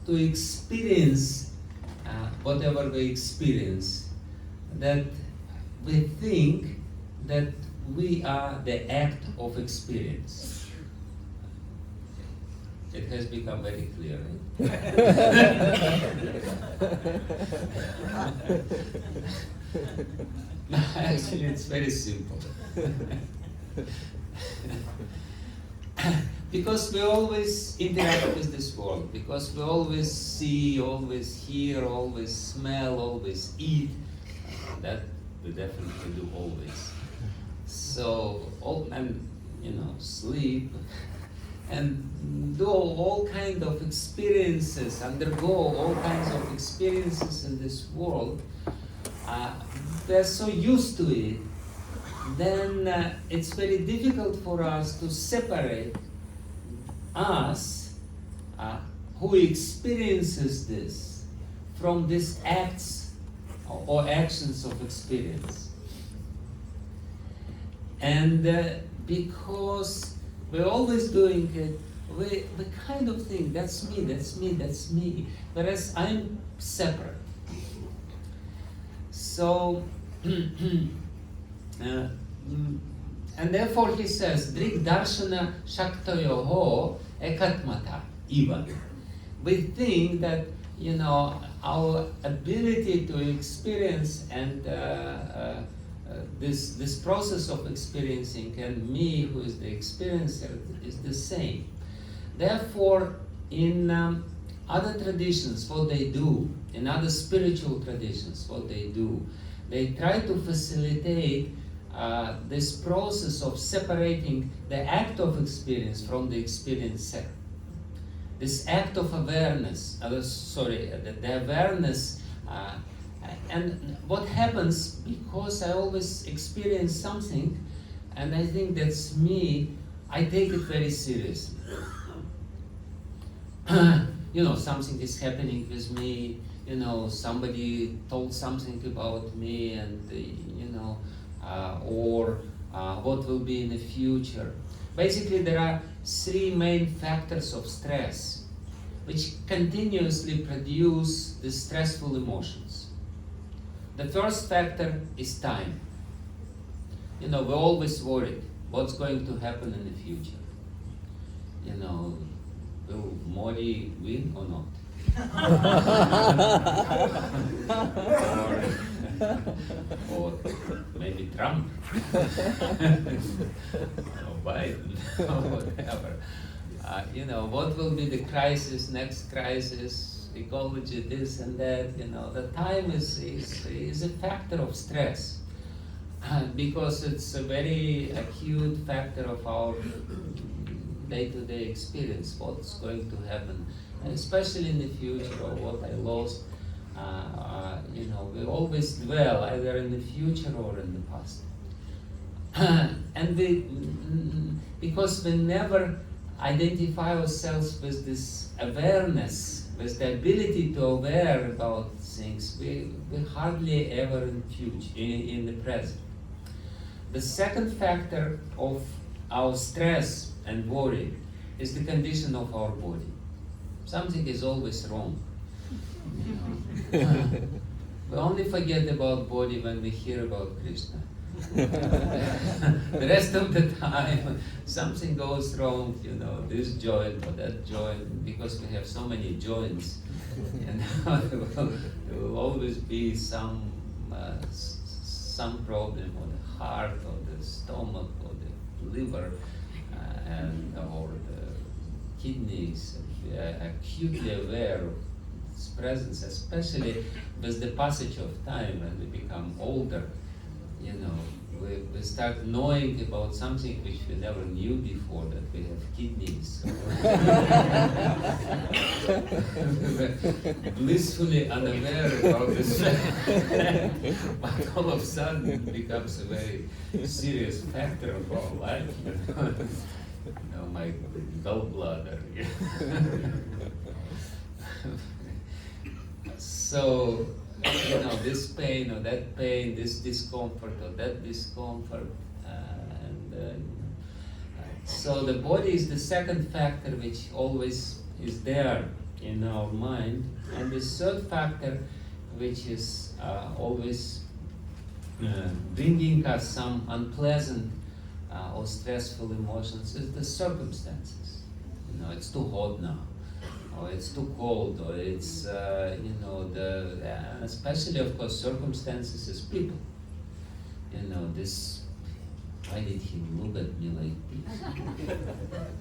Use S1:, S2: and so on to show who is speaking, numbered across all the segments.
S1: to experience whatever we experience, that we think that we are the act of experience. It has become very clear, right? Actually, it's very simple. Because we always interact with this world, because we always see, always hear, always smell, always eat. That we definitely do always. So, and sleep, and do all kinds of experiences, undergo all kinds of experiences in this world. They're so used to it, then it's very difficult for us to separate us, who experiences this, from these acts or actions of experience. And because we're always doing it, we kind of think, that's me, that's me, that's me, whereas I'm separate. So, and therefore he says, Drik Darshana Shaktoyoho Ekatmata Iva. We think that, our ability to experience and this process of experiencing and me, who is the experiencer, is the same. Therefore, in other traditions, what they do, in other spiritual traditions, what they do, they try to facilitate this process of separating the act of experience from the experiencer. This act of awareness, the awareness, and what happens, because I always experience something, and I think that's me, I take it very seriously. Something is happening with me, somebody told something about me, and or what will be in the future. Basically, there are three main factors of stress which continuously produce the stressful emotions. The first factor is time. We're always worried what's going to happen in the future. Will Modi win or not? or maybe Trump, or Biden, or whatever. What will be the crisis, next crisis, ecology, this and that. The time is a factor of stress because it's a very acute factor of our day-to-day experience, what's going to happen, especially in the future, or what I lost. We always dwell either in the future or in the past. And because we never identify ourselves with this awareness, with the ability to aware about things, we hardly ever in the present. The second factor of our stress and worry is the condition of our body. Something is always wrong. We only forget about body when we hear about Krishna. The rest of the time, something goes wrong, this joint or that joint, because we have so many joints. There will always be some problem, or the heart, or the stomach, or the liver, or the kidneys. We are acutely aware of its presence, especially with the passage of time when we become older. We start knowing about something which we never knew before, that we have kidneys. We were blissfully unaware about this fact, but all of a sudden it becomes a very serious factor of our life. My gallbladder. So, this pain or that pain, this discomfort or that discomfort, so the body is the second factor which always is there in our mind. And the third factor, which is always bringing us some unpleasant or stressful emotions, is the circumstances. It's too hot now, or it's too cold, or it's especially of course circumstances is people. This. Why did he look at me like this?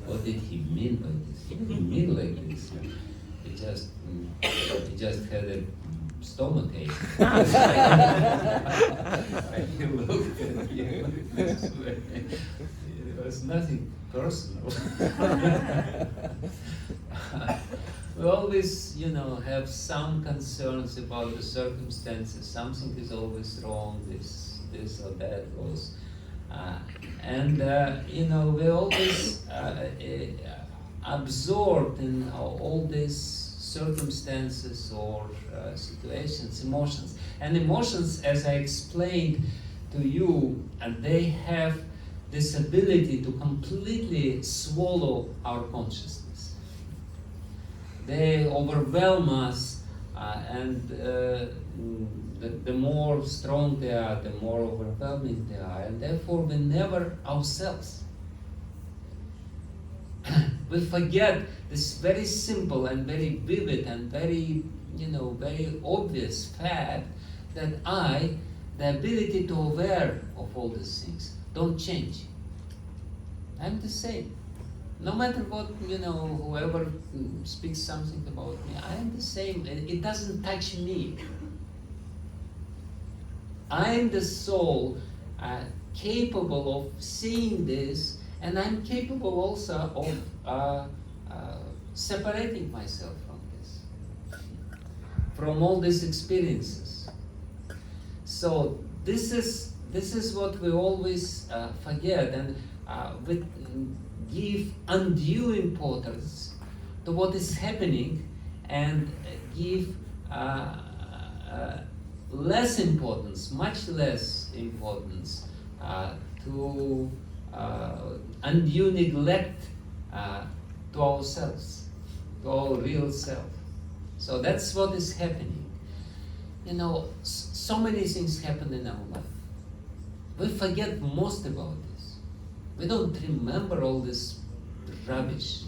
S1: What did he mean by this? He didn't mean like this. He just had a stomachache. And he looked at me like this way. It was nothing personal. We always, have some concerns about the circumstances. Something is always wrong. This or that was. We're always absorbed in all these circumstances or situations, emotions. And emotions, as I explained to you, and they have this ability to completely swallow our consciousness. They overwhelm us, and the more strong they are, the more overwhelming they are, and therefore we never ourselves. We forget this very simple and very vivid and very, very obvious fact that the ability to aware of all these things, don't change. I'm the same. No matter what, whoever speaks something about me, I am the same. It doesn't touch me. I am the soul capable of seeing this, and I'm capable also of separating myself from this, from all these experiences. So this is what we always forget, and we give undue importance to what is happening, and give less importance, much less importance to undue neglect to ourselves, to our real self. So that's what is happening. So many things happen in our life. We forget most about this. We don't remember all this rubbish.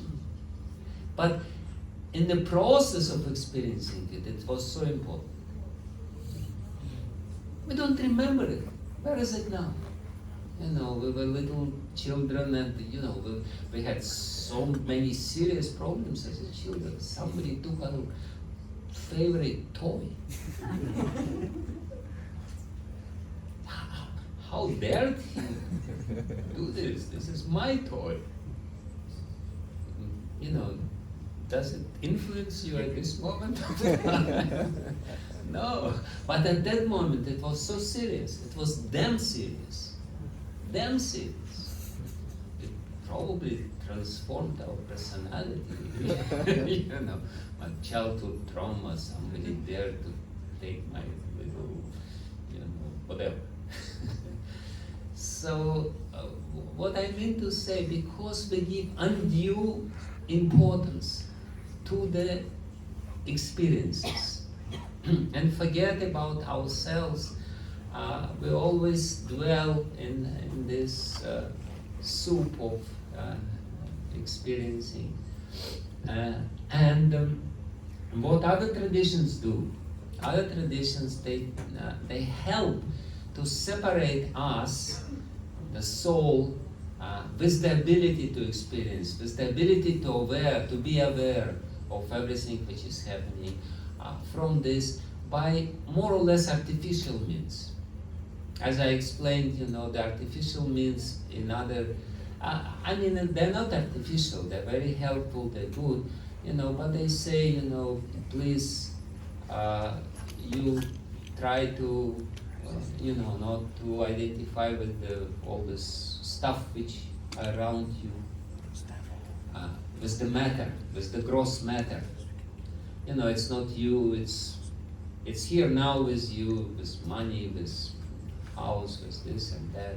S1: But in the process of experiencing it, it was so important. We don't remember it. Where is it now? We were little children, and we had so many serious problems as children. Somebody took our favorite toy. How dared he do this? This is my toy. Does it influence you at this moment? No, but at that moment it was so serious. It was damn serious. Damn serious. It probably transformed our personality. My childhood trauma, somebody dared to take my little, whatever. So, what I mean to say, because we give undue importance to the experiences and forget about ourselves, we always dwell in this soup of experiencing. What other traditions do? Other traditions, they help to separate us, the soul, with the ability to experience, with the ability to be aware of everything which is happening, from this by more or less artificial means. As I explained, the artificial means in other, they're not artificial, they're very helpful, they're good, but they say, please, you try to, not to identify with all this stuff which around you, with the matter, with the gross matter. It's not you, it's here now with you, with money, with house, with this and that.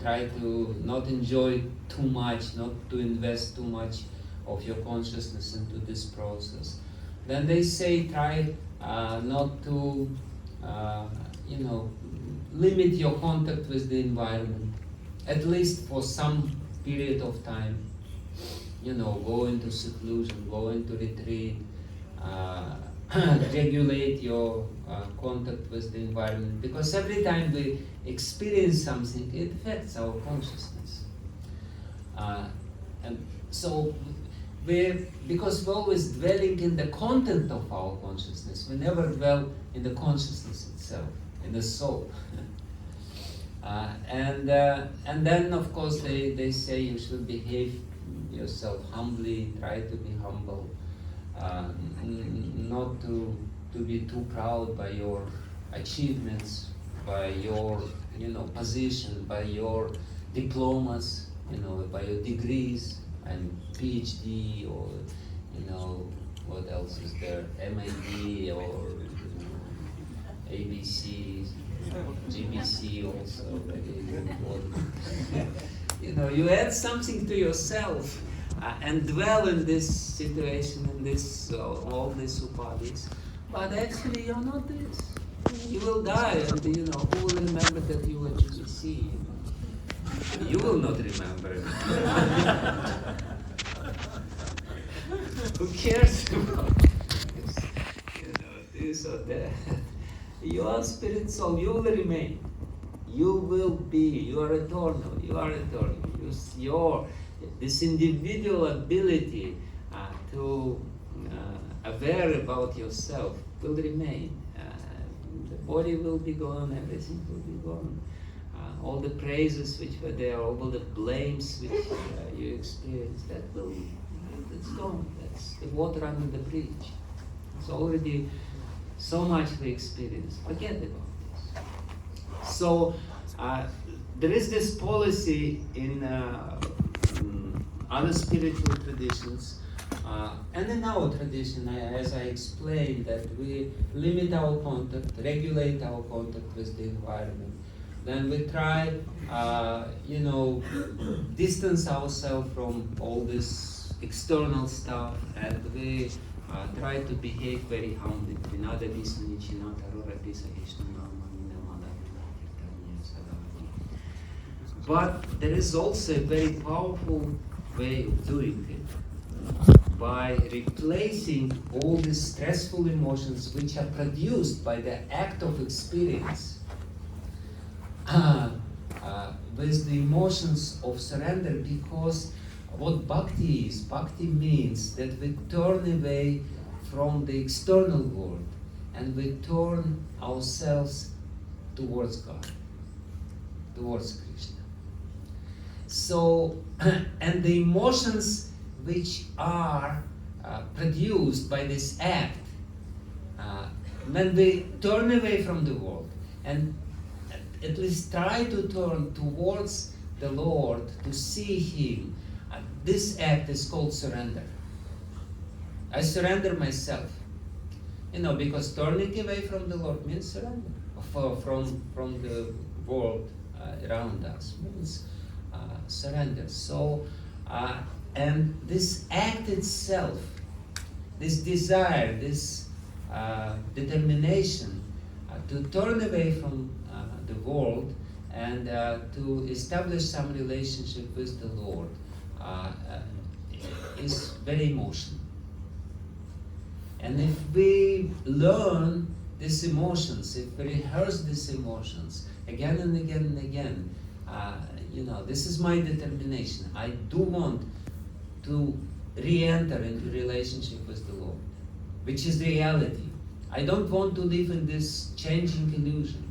S1: Try to not enjoy too much, not to invest too much of your consciousness into this process. Then they say try not to, limit your contact with the environment, at least for some period of time. Go into seclusion, go into retreat, regulate your contact with the environment, because every time we experience something, it affects our consciousness. And so, because we're always dwelling in the content of our consciousness, we never dwell in the consciousness itself, in the soul. And then, of course, they say you should behave yourself humbly, try to be humble, not to be too proud by your achievements, by your position, by your diplomas, by your degrees and PhD, or what else is there, MAD or ABC, GBC also very important. You add something to yourself and dwell in this situation, in this all these upadhis, but actually you're not this. You will die, and who will remember that you were GBC? You will not remember it. Who cares about this or that? You are spirit soul, you will remain. You will be, you are eternal, you are eternal. This individual ability to aware about yourself will remain. The body will be gone, everything will be gone. All the praises which were there, all the blames which you experienced, it's gone. That's the water under the bridge. It's already so much we experienced. Forget about this. So there is this policy in other spiritual traditions, and in our tradition, as I explained, that we limit our contact, regulate our contact with the environment. Then we try, distance ourselves from all this external stuff, and we try to behave very humbly. But there is also a very powerful way of doing it, by replacing all these stressful emotions which are produced by the act of experience with the emotions of surrender, because what bhakti is, bhakti means that we turn away from the external world and we turn ourselves towards God, towards Krishna. So, and the emotions which are produced by this act, when we turn away from the world and at least try to turn towards the Lord, to see Him, this act is called surrender. I surrender myself. Because turning away from the Lord means surrender. From the world around us means surrender. So, and this act itself, this desire, this determination to turn away from the world and to establish some relationship with the Lord is very emotional. And if we learn these emotions, if we rehearse these emotions again and again and again, this is my determination. I do want to re-enter into relationship with the Lord, which is reality. I don't want to live in this changing illusion,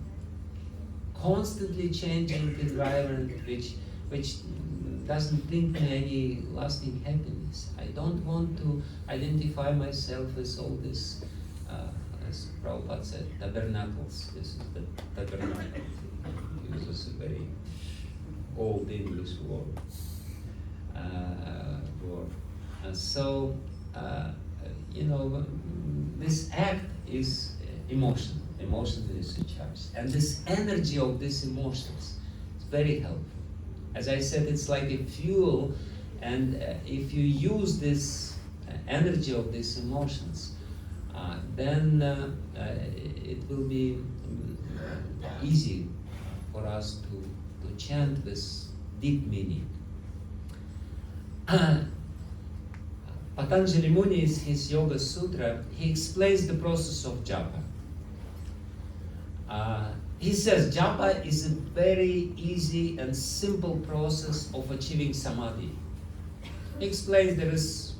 S1: constantly changing environment which doesn't bring me any lasting happiness. I don't want to identify myself as all this, as Prabhupada said, tabernacles. This is the tabernacle. He uses a very old English word. This act is emotional. Emotionally charged. And this energy of these emotions is very helpful. As I said, it's like a fuel And if you use this energy of these emotions, then it will be easy for us to chant with deep meaning. Patanjali Muni, in his Yoga Sutra, he explains the process of japa. He says japa is a very easy and simple process of achieving samadhi. He explains there is,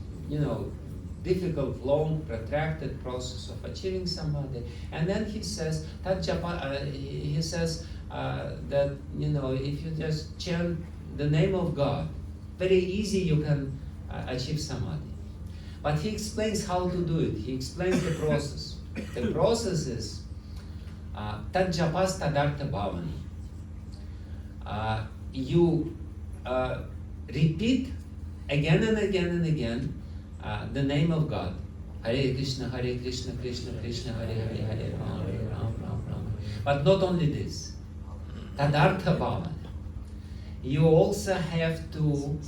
S1: difficult, long, protracted process of achieving samadhi, and then he says that japa. He says that if you just chant the name of God, very easy you can achieve samadhi. But he explains how to do it. He explains the process. The process is tad japas tadartha bhavani. You repeat again and again and again the name of God. Hare Krishna, Krishna Krishna, Hare Hare, Hare Rama, Rama Rama. But not only this. Tadartha bhavani. You also have to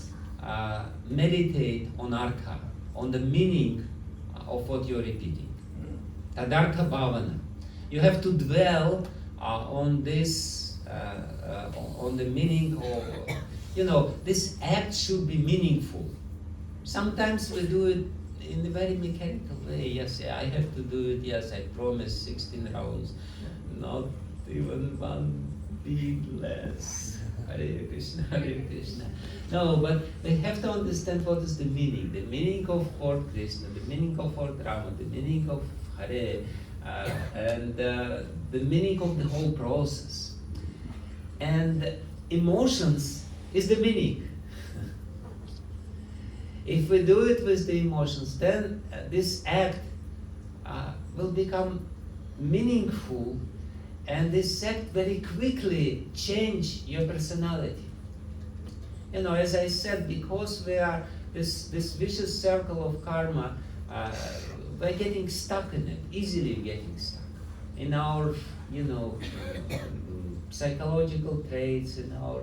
S1: meditate on artha, on the meaning of what you're repeating. Tadartha bhavana. You have to dwell on this, on the meaning of, this act should be meaningful. Sometimes we do it in a very mechanical way. Yes, I have to do it. Yes, I promise 16 rounds. Not even one beat less. Hare Krishna, Hare Krishna. No, but we have to understand what is the meaning. The meaning of Lord Krishna, the meaning of Lord Rama, the meaning of Hare, and the meaning of the whole process. And emotions is the meaning. If we do it with the emotions, then this act will become meaningful, and this act very quickly change your personality. As I said, because we are this vicious circle of karma, we're getting stuck in it, easily getting stuck in our, psychological traits, in our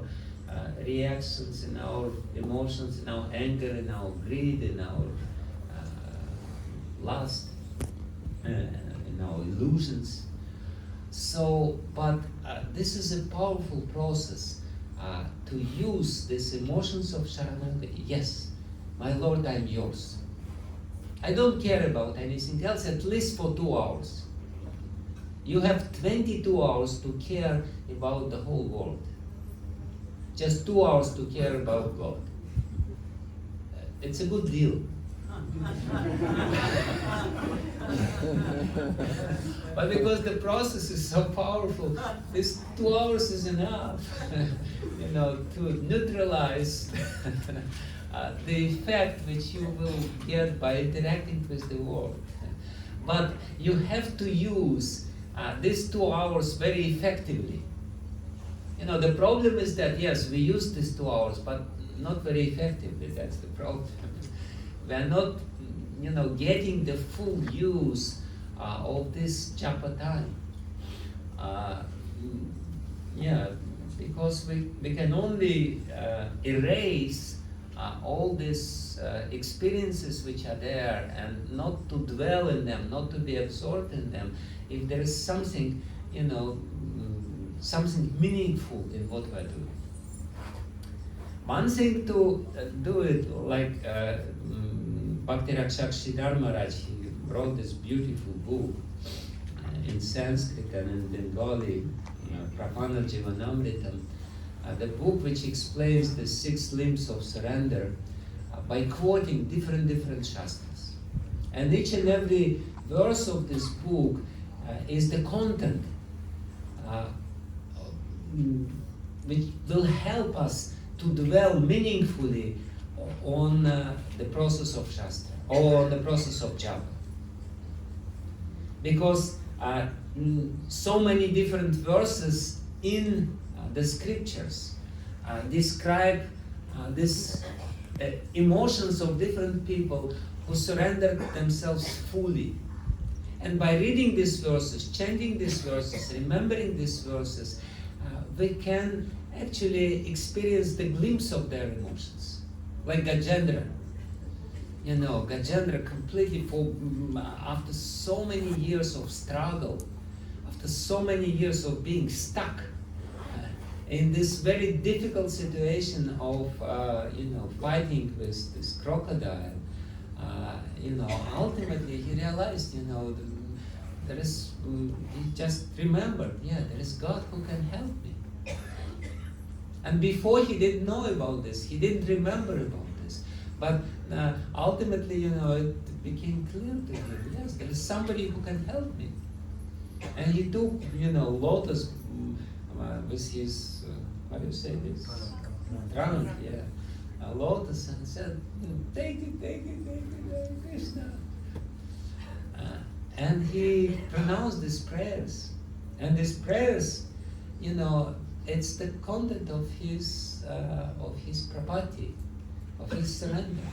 S1: reactions, in our emotions, in our anger, in our greed, in our lust, in our illusions. So, but this is a powerful process to use these emotions of Sharanagati. Yes, my Lord, I am yours. I don't care about anything else, at least for 2 hours. You have 22 hours to care about the whole world. Just 2 hours to care about God. It's a good deal. But because the process is so powerful, this 2 hours is enough, to neutralize the effect which you will get by interacting with the world. But you have to use these 2 hours very effectively. The problem is that, yes, we use these 2 hours, but not very effectively. That's the problem. We are not, getting the full use of this japa time. Because we can only erase all these experiences which are there, and not to dwell in them, not to be absorbed in them, if there is something, something meaningful in what we are doing. One thing to do it, like Bhakti Rakshak Maharaj, he wrote this beautiful book in Sanskrit and in Bengali, Prapana Jivanamritam, the book which explains the 6 limbs of surrender by quoting different shastras. And each and every verse of this book is the content which will help us to dwell meaningfully on the process of Shastra, or on the process of Japa. Because so many different verses in the scriptures describe these emotions of different people who surrender themselves fully. And by reading these verses, chanting these verses, remembering these verses, we can actually experience the glimpse of their emotions. like Gajendra. You know, Gajendra completely, after so many years of struggle, after so many years of being stuck in this very difficult situation of, fighting with this crocodile, ultimately he realized, there is, he just remembered, there is God who can help me. And before he didn't know about this, he didn't remember about this. But ultimately, it became clear to him, yes, there is somebody who can help me. And he took, lotus with his, how do you say this? Trunk, a lotus, and said, take it, Krishna. And he pronounced these prayers. And these prayers, it's the content of his prapati, of his surrender.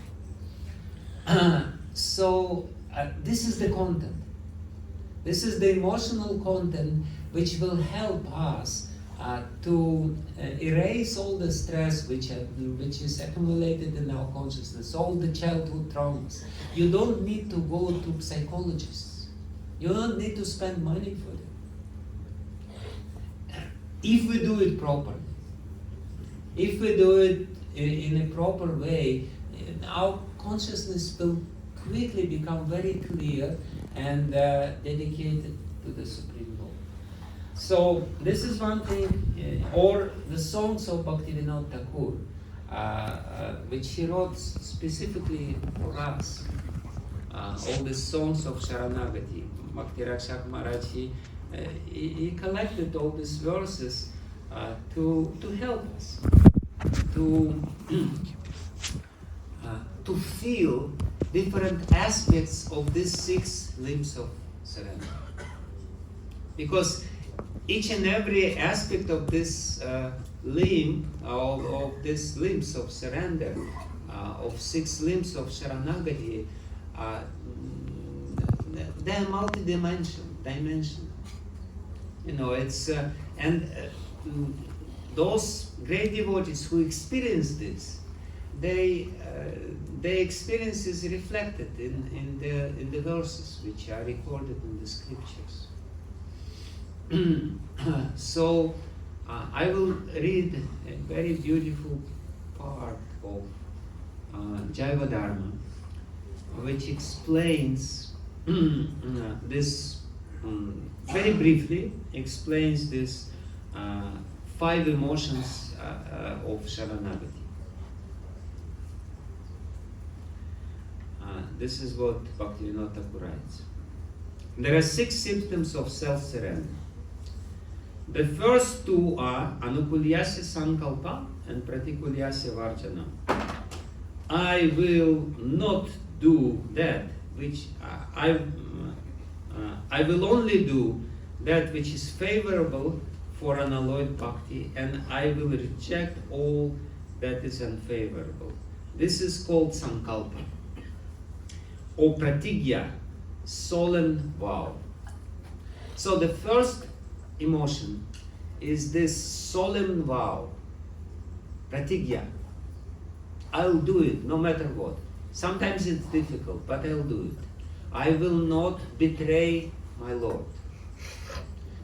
S1: So this is the content. This is the emotional content which will help us to erase all the stress which is accumulated in our consciousness, all the childhood traumas. You don't need to go to psychologists. You don't need to spend money for them. If we do it properly, if we do it in a proper way, our consciousness will quickly become very clear and dedicated to the Supreme Lord. So this is one thing, or the songs of Bhakti Vijana Thakur, which he wrote specifically for us. All the songs of Sharanagati. Bhakti Rakshak Maharaj, he collected all these verses to help us to feel different aspects of these 6 limbs of surrender. Because each and every aspect of this limb, of these limbs of surrender, of 6 limbs of Sharanagati, they are multi-dimensional. It's those great devotees who experience this, their experience is reflected in the verses which are recorded in the scriptures. So I will read a very beautiful part of Jaiva Dharma, which explains this, very briefly explains this 5 emotions of Sharanagati. This is what Bhakti Vijana Thakur writes. There are 6 symptoms of self-surrender. The first 2 are Anukulyasya Sankalpa and Pratikulyasya Varjana. I will not do that which I will only do that which is favorable for unalloyed bhakti, and I will reject all that is unfavorable. This is called sankalpa, or pratigya, solemn vow. So the first emotion is this solemn vow, pratigya. I'll do it no matter what. Sometimes it's difficult, but I'll do it. I will not betray my Lord.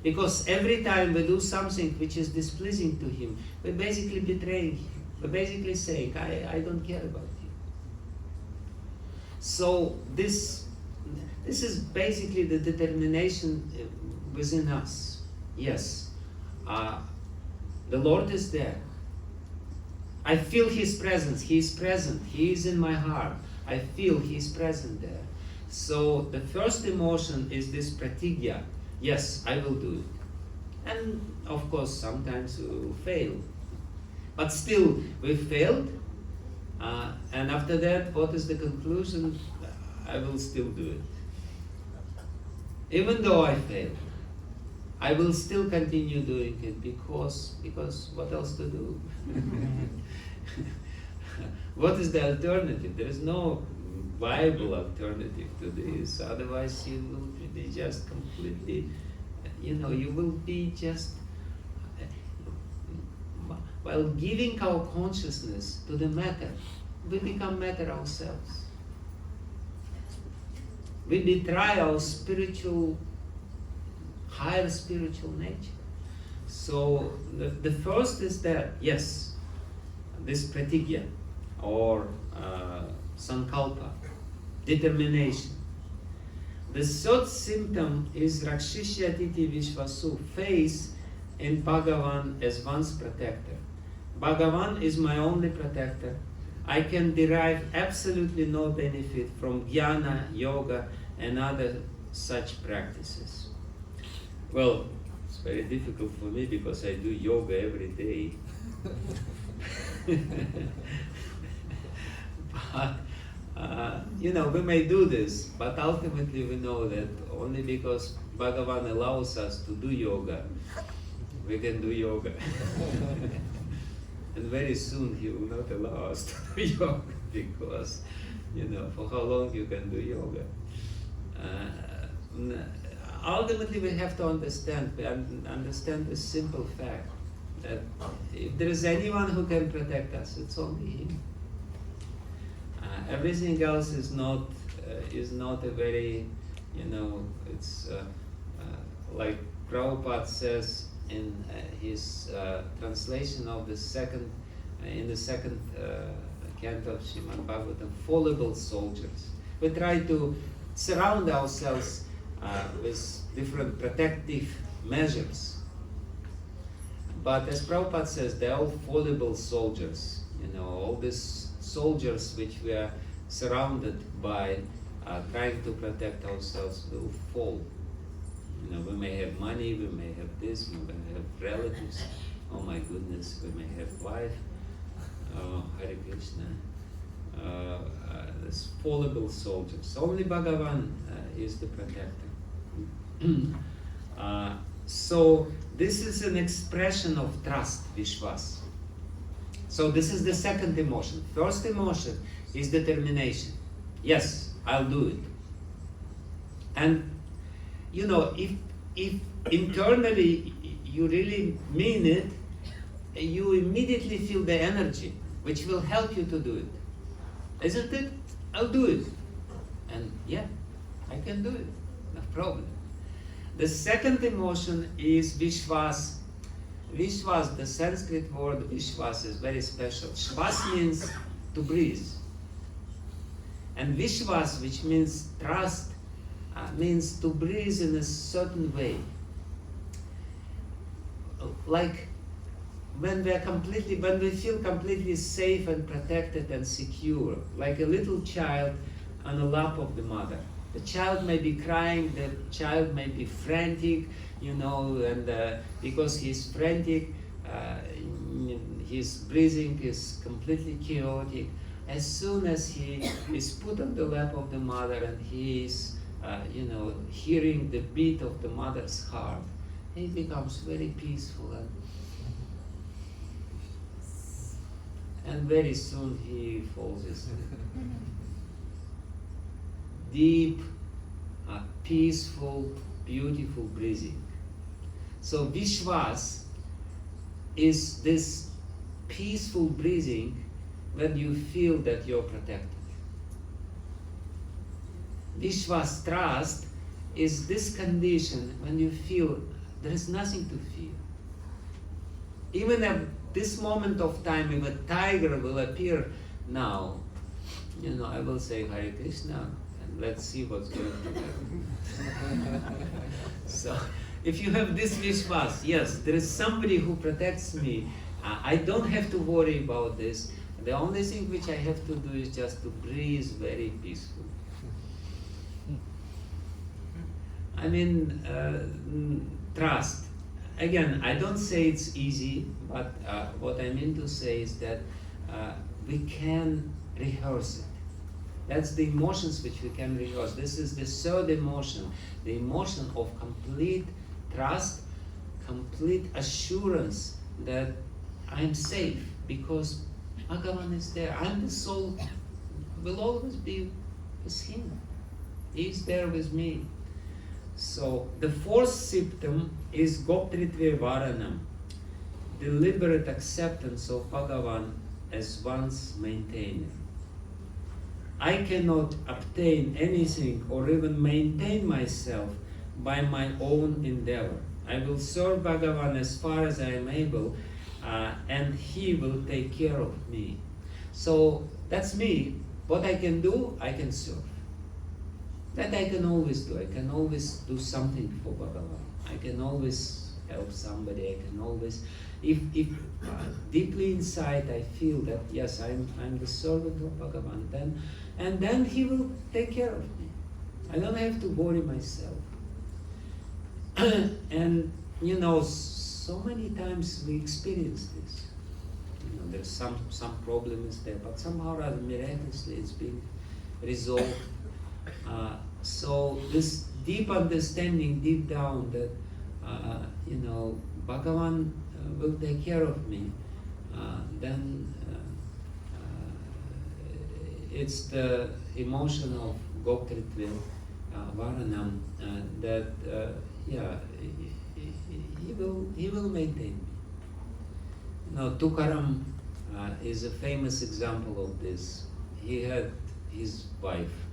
S1: Because every time we do something which is displeasing to Him, we're basically betraying Him. We're basically saying, I don't care about you. So this is basically the determination within us. Yes, the Lord is there. I feel His presence. He is present. He is in my heart. I feel He is present there. So the first emotion is this pratigya. Yes, I will do it. And of course, sometimes we will fail. But still, we failed. And after that, what is the conclusion? I will still do it. Even though I failed, I will still continue doing it because what else to do? What is the alternative? There is no viable alternative to this. Otherwise, you will be just completely, you will be just, while giving our consciousness to the matter, we become matter ourselves. We betray our higher spiritual nature. So the first is that, yes, this pratigya or sankalpa, determination. The third symptom is Rakshishyatiti Vishvasu, faith in Bhagavan as one's protector. Bhagavan is my only protector. I can derive absolutely no benefit from jnana, yoga, and other such practices. Well, it's very difficult for me because I do yoga every day. But, we may do this, but ultimately we know that only because Bhagavan allows us to do yoga, we can do yoga. And very soon he will not allow us to do yoga because, for how long you can do yoga. Ultimately we have to understand the simple fact that if there is anyone who can protect us, it's only him. Everything else is not a very, it's like Prabhupada says in his translation of the second canto of Srimad Bhagavatam, fallible soldiers. We try to surround ourselves with different protective measures. But as Prabhupada says, they're all fallible soldiers. All these soldiers which we are surrounded by trying to protect ourselves will fall. We may have money, we may have this, we may have relatives. Oh my goodness, we may have wife. Oh, Hare Krishna. This fallible soldiers. Only Bhagavan is the protector. So this is an expression of trust, Vishwas. So this is the second emotion. First emotion is determination. Yes, I'll do it. And if internally you really mean it, you immediately feel the energy which will help you to do it. Isn't it? I'll do it. And yeah, I can do it. No problem. The second emotion is Vishwas. Vishwas, the Sanskrit word Vishwas is very special. Shvas means to breathe. And Vishwas, which means trust, means to breathe in a certain way. Like when we feel completely safe and protected and secure, like a little child on the lap of the mother. The child may be crying, the child may be frantic, and because he's frantic, his breathing is completely chaotic. As soon as he is put on the lap of the mother and he is, hearing the beat of the mother's heart, he becomes very peaceful and very soon he falls asleep. Deep, peaceful, beautiful breathing. So Vishwas is this peaceful breathing when you feel that you're protected. Vishwas, trust, is this condition when you feel there is nothing to fear. Even at this moment of time, if a tiger will appear now, I will say Hare Krishna, and let's see what's going to happen. So, if you have this Vishwas, yes, there is somebody who protects me. I don't have to worry about this. The only thing which I have to do is just to breathe very peacefully. Trust. Again, I don't say it's easy, but what I mean to say is that we can rehearse it. That's the emotions which we can rehearse. This is the third emotion, the emotion of complete trust, complete assurance that I'm safe because Bhagavan is there. I'm the soul, will always be with him. He's there with me. So the fourth symptom is Goptritve Varanam, deliberate acceptance of Bhagavan as one's maintainer. I cannot obtain anything or even maintain myself by my own endeavor. I will serve Bhagavan as far as I am able, and he will take care of me. So that's me. What I can do, I can serve. That I can always do. I can always do something for Bhagavan. I can always help somebody. I can always, if deeply inside I feel that yes, I'm the servant of Bhagavan, then he will take care of me. I don't have to worry myself. And so many times we experience this. There's some problem is there, but somehow rather miraculously it's being resolved. So this deep understanding deep down that Bhagavan will take care of me, then it's the emotion of Goptritva Varanam that he will maintain me. Tukaram is a famous example of this. He had his wife,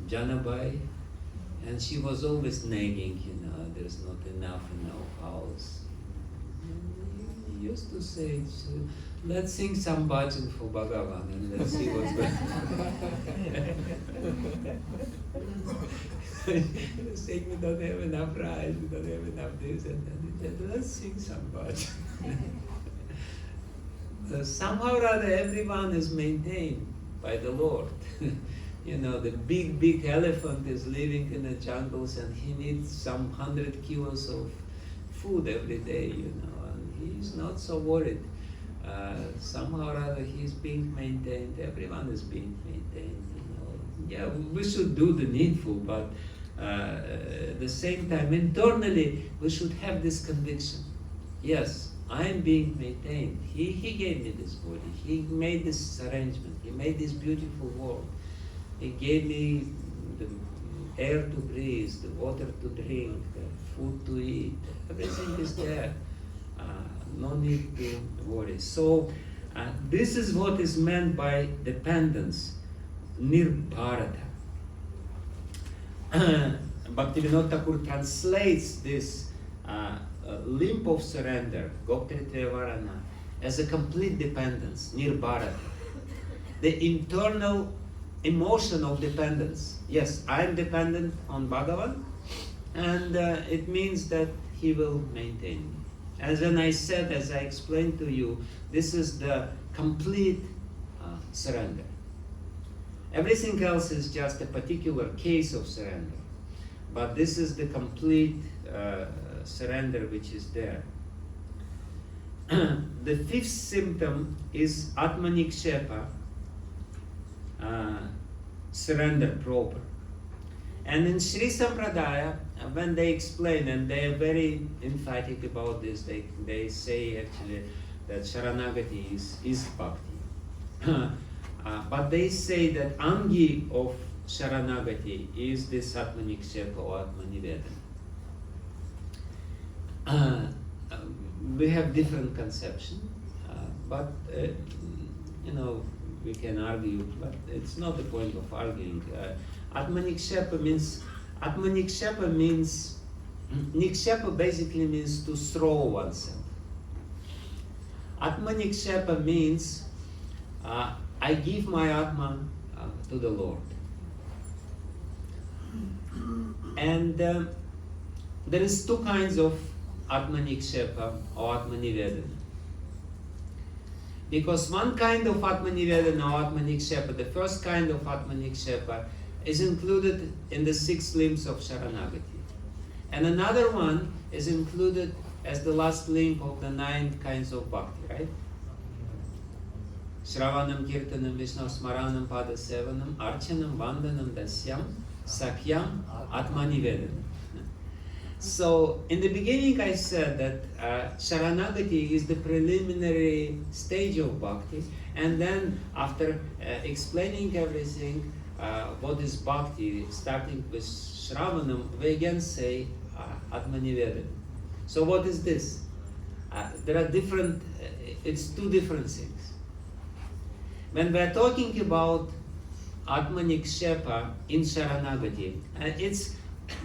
S1: Janabai, and she was always nagging, there's not enough in our house. He used to say, let's sing some bhajan for Bhagavan and let's see what's going on. Saying we don't have enough rice, we don't have enough this and that. Let's sing some bhajan. Somehow or other everyone is maintained by the Lord. The big elephant is living in the jungles and he needs some 100 kilos of food every day, and he's not so worried. Somehow or other he's being maintained, everyone is being maintained, Yeah, we should do the needful, but at the same time, internally, we should have this conviction. Yes, I am being maintained. He gave me this body. He made this arrangement. He made this beautiful world. He gave me the air to breathe, the water to drink, the food to eat. Everything is there. No need to worry. So this is what is meant by dependence, nirbharata. Bhaktivinoda Thakur translates this limp of surrender, Goptritva Varana, as a complete dependence, nirbharata. The internal emotion of dependence. Yes, I am dependent on Bhagavan, and it means that he will maintain me. As I said, as I explained to you, this is the complete surrender. Everything else is just a particular case of surrender, but this is the complete surrender which is there. The fifth symptom is Atmanikshepa, surrender proper. And in Sri Sampradaya, when they explain, and they are very emphatic about this, they say actually that Sharanagati is Bhakti. But they say that Angi of Sharanagati is this Atmanikshepa or Atmanivedana. We have different conception, but we can argue, but it's not the point of arguing. Atmanikshepa means, Nikshepa basically means to throw oneself. Atmanikshepa means I give my Atma to the Lord. And there is two kinds of Atmanikshepa or Atmanivedana. Because one kind of Atmanivedana or Atmanikshepa, the first kind of Atmanikshepa, is included in the 6 limbs of Sharanagati. And another one is included as the last limb of the 9 kinds of Bhakti, right? Shravanam, Kirtanam, Vishnu, Smaranam, Padasevanam, Archanam, Vandanam, Dasyam, Sakhyam, Atmanivedana. So, in the beginning I said that Sharanagati is the preliminary stage of Bhakti, and then after explaining everything, what is Bhakti, starting with Shravanam, we again say Atmanivedana. So what is this? There are different, it's 2 different things. When we are talking about Atmanikshepa in Sharanagati.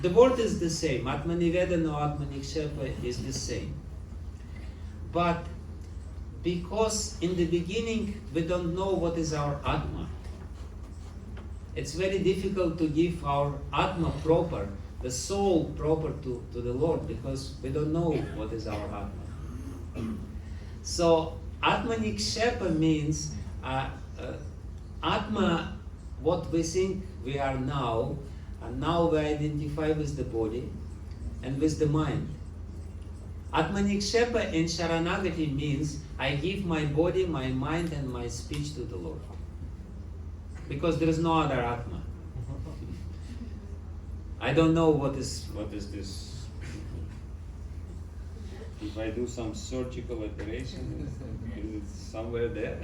S1: The word is the same. Atmanivedana or Atmanikshepa is the same. But because in the beginning we don't know what is our Atma, it's very difficult to give our Atma proper, the soul proper to the Lord, because we don't know what is our Atma. So Atmanikshepa means Atma, what we think we are now, and now we identify with the body and with the mind. Atmanikshepa in Sharanagati means I give my body, my mind and my speech to the Lord. Because there is no other Atma. I don't know what is this. If I do some surgical operation, is it somewhere there?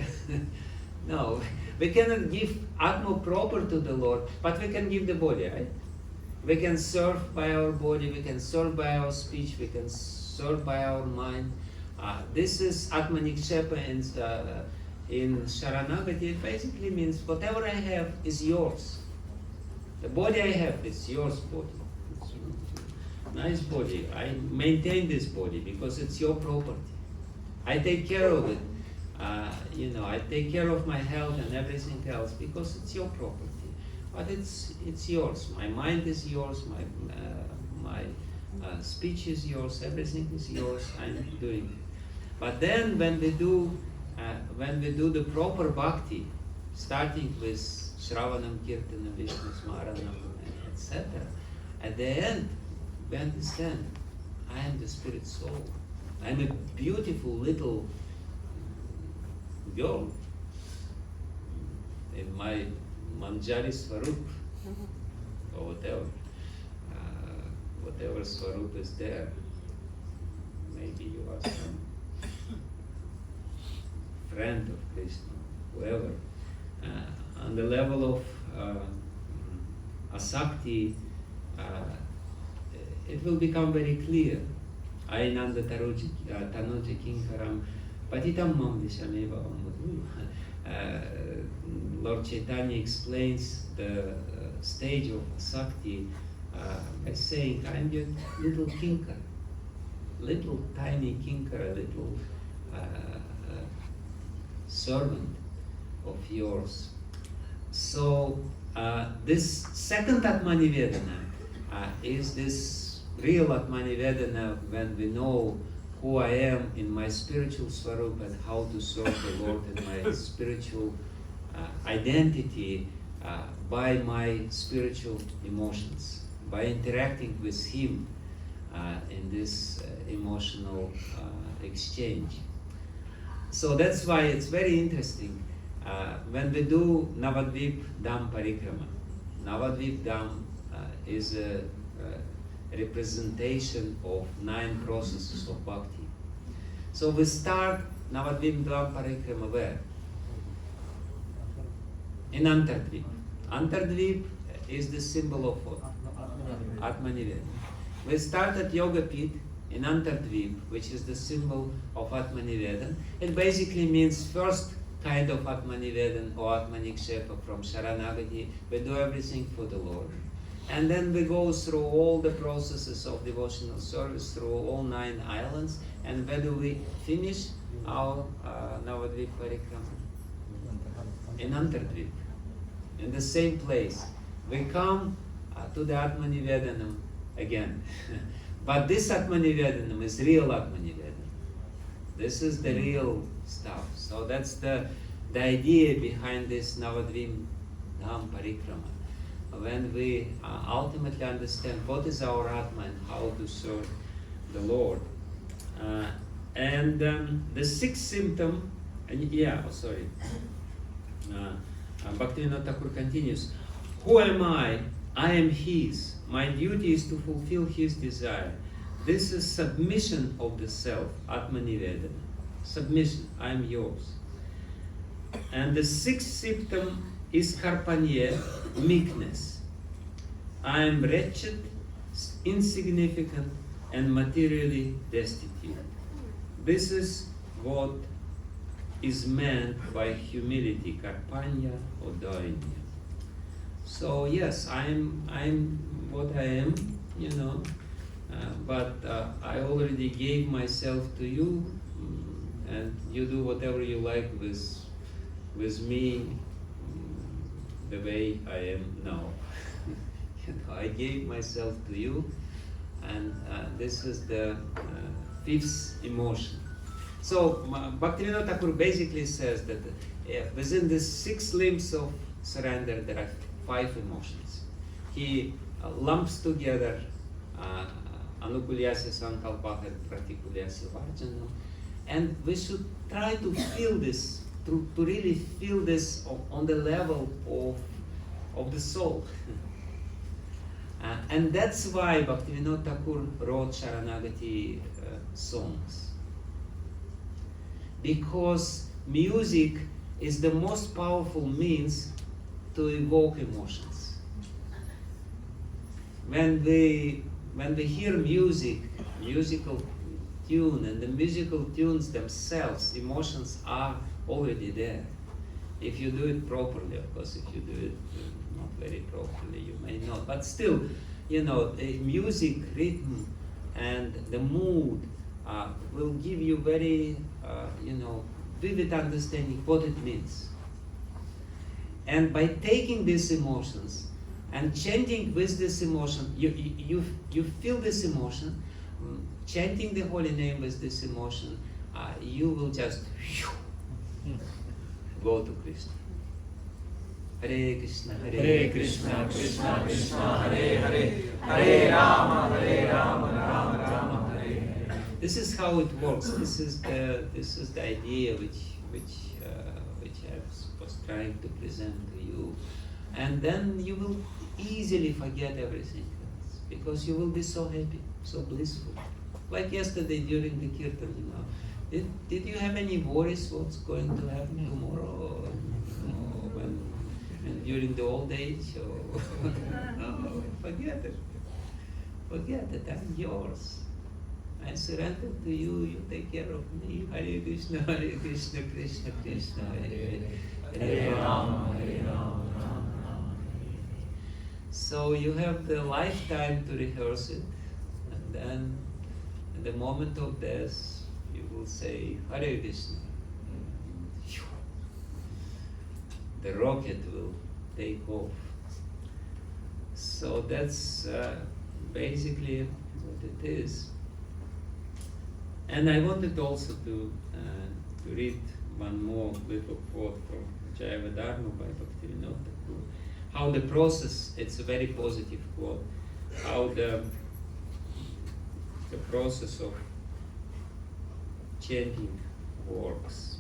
S1: No, we cannot give Atma proper to the Lord, but we can give the body, right? We can serve by our body, we can serve by our speech, we can serve by our mind. This is Atmanikshepa in Sharanagati. It basically means whatever I have is yours. The body I have is yours body. It's a nice body. I maintain this body because it's your property. I take care of it. I take care of my health and everything else because it's your property. But it's yours. My mind is yours. My speech is yours. Everything is yours. I'm doing it. But then when we do the proper bhakti, starting with Shravanam, Kirtanam, Vishnu Smaranam, etc., at the end we understand I am the spirit soul. I am a beautiful little girl in my Manjari Swarup, or whatever Swarup is there. Maybe you are some friend of Krishna, whoever. On the level of asakti, it will become very clear. Ainanda tanuja kinkaram patitam mam vishameva amadu. Lord Chaitanya explains the stage of asakti by saying, I am your little kinkar, little tiny kinkar, little servant of yours. So this second Atmanivedana is this real Atmanivedana when we know who I am in my spiritual swarup and how to serve the Lord in my spiritual identity by my spiritual emotions, by interacting with Him in this emotional exchange. So that's why it's very interesting when we do Navadvip Dham Parikrama. Navadvip Dham is a representation of 9 processes of bhakti. So we start Navadvip Dham Parikrama where? In Antardvip. Antardvip is the symbol of what? Atmanivedana. We start at Yoga Pit in Antardvip, which is the symbol of Atmanivedana. It basically means first kind of Atmanivedana or Atmanikshepa from Sharanagati. We do everything for the Lord. And then we go through all the processes of devotional service, through all 9 islands. And where do we finish our Navadvip Parikrama? In Antardvip, in the same place. We come to the Atmanivedanam again. But this Atmanivedanam is real Atmanivedanam. This is the real stuff. So that's the idea behind this Navadvip Dham Parikrama. When we ultimately understand what is our Atma and how to serve the Lord. And the 6th symptom, Bhaktivinoda Thakur continues, who am I? I am His. My duty is to fulfill His desire. This is submission of the self, Atmanivedana. Submission, I am yours. And the 6th symptom is Karpanye, meekness. I am wretched, insignificant, and materially destitute. This is what is meant by humility, Karpanya or Dainya. So yes, I'm what I am, you know, but I already gave myself to you, and you do whatever you like with me, the way I am now. You know, I gave myself to you, and this is the fifth emotion. So Bhakti Vijana Thakur basically says that within the 6 limbs of surrender there are 5 emotions. He lumps together anukulyasya sankalpaha pratikulyasya varjanam, and we should try to feel this, to really feel this on the level of the soul. And that's why Bhakti Vijana Thakur wrote Sharanagati songs. Because music is the most powerful means to evoke emotions. When we hear music, musical tune, and the musical tunes themselves, emotions are already there. If you do it properly, of course, if you do it not very properly, you may not. But still, you know, music, rhythm, and the mood will give you very, you know, vivid understanding what it means. And by taking these emotions and chanting with this emotion, you feel this emotion, chanting the holy name with this emotion, you will just go to Krishna. Hare Krishna,
S2: Hare Krishna, Krishna Krishna, Hare Hare, Hare Rama, Rama Rama, Hare Hare.
S1: This is how it works. This is the idea which I was trying to present to you, and then you will easily forget everything else because you will be so happy, so blissful. Like yesterday during the kirtan, you know, did you have any worries what's going to happen tomorrow? And during the old age, no, forget it. Forget it. I'm yours. I surrender to you. You take care of me. Hare Krishna, Krishna Krishna, Hare
S2: Hare Rama, Hare Rama, Rama Rama.
S1: So you have the lifetime to rehearse it, and then at the moment of death, you will say Hare Krishna. The rocket will take off. So that's basically what it is. And I wanted also to read one more little quote from Jaya Dharma by Bhakti Vijana Thakur. How the process, it's a very positive quote, how the process of chanting works.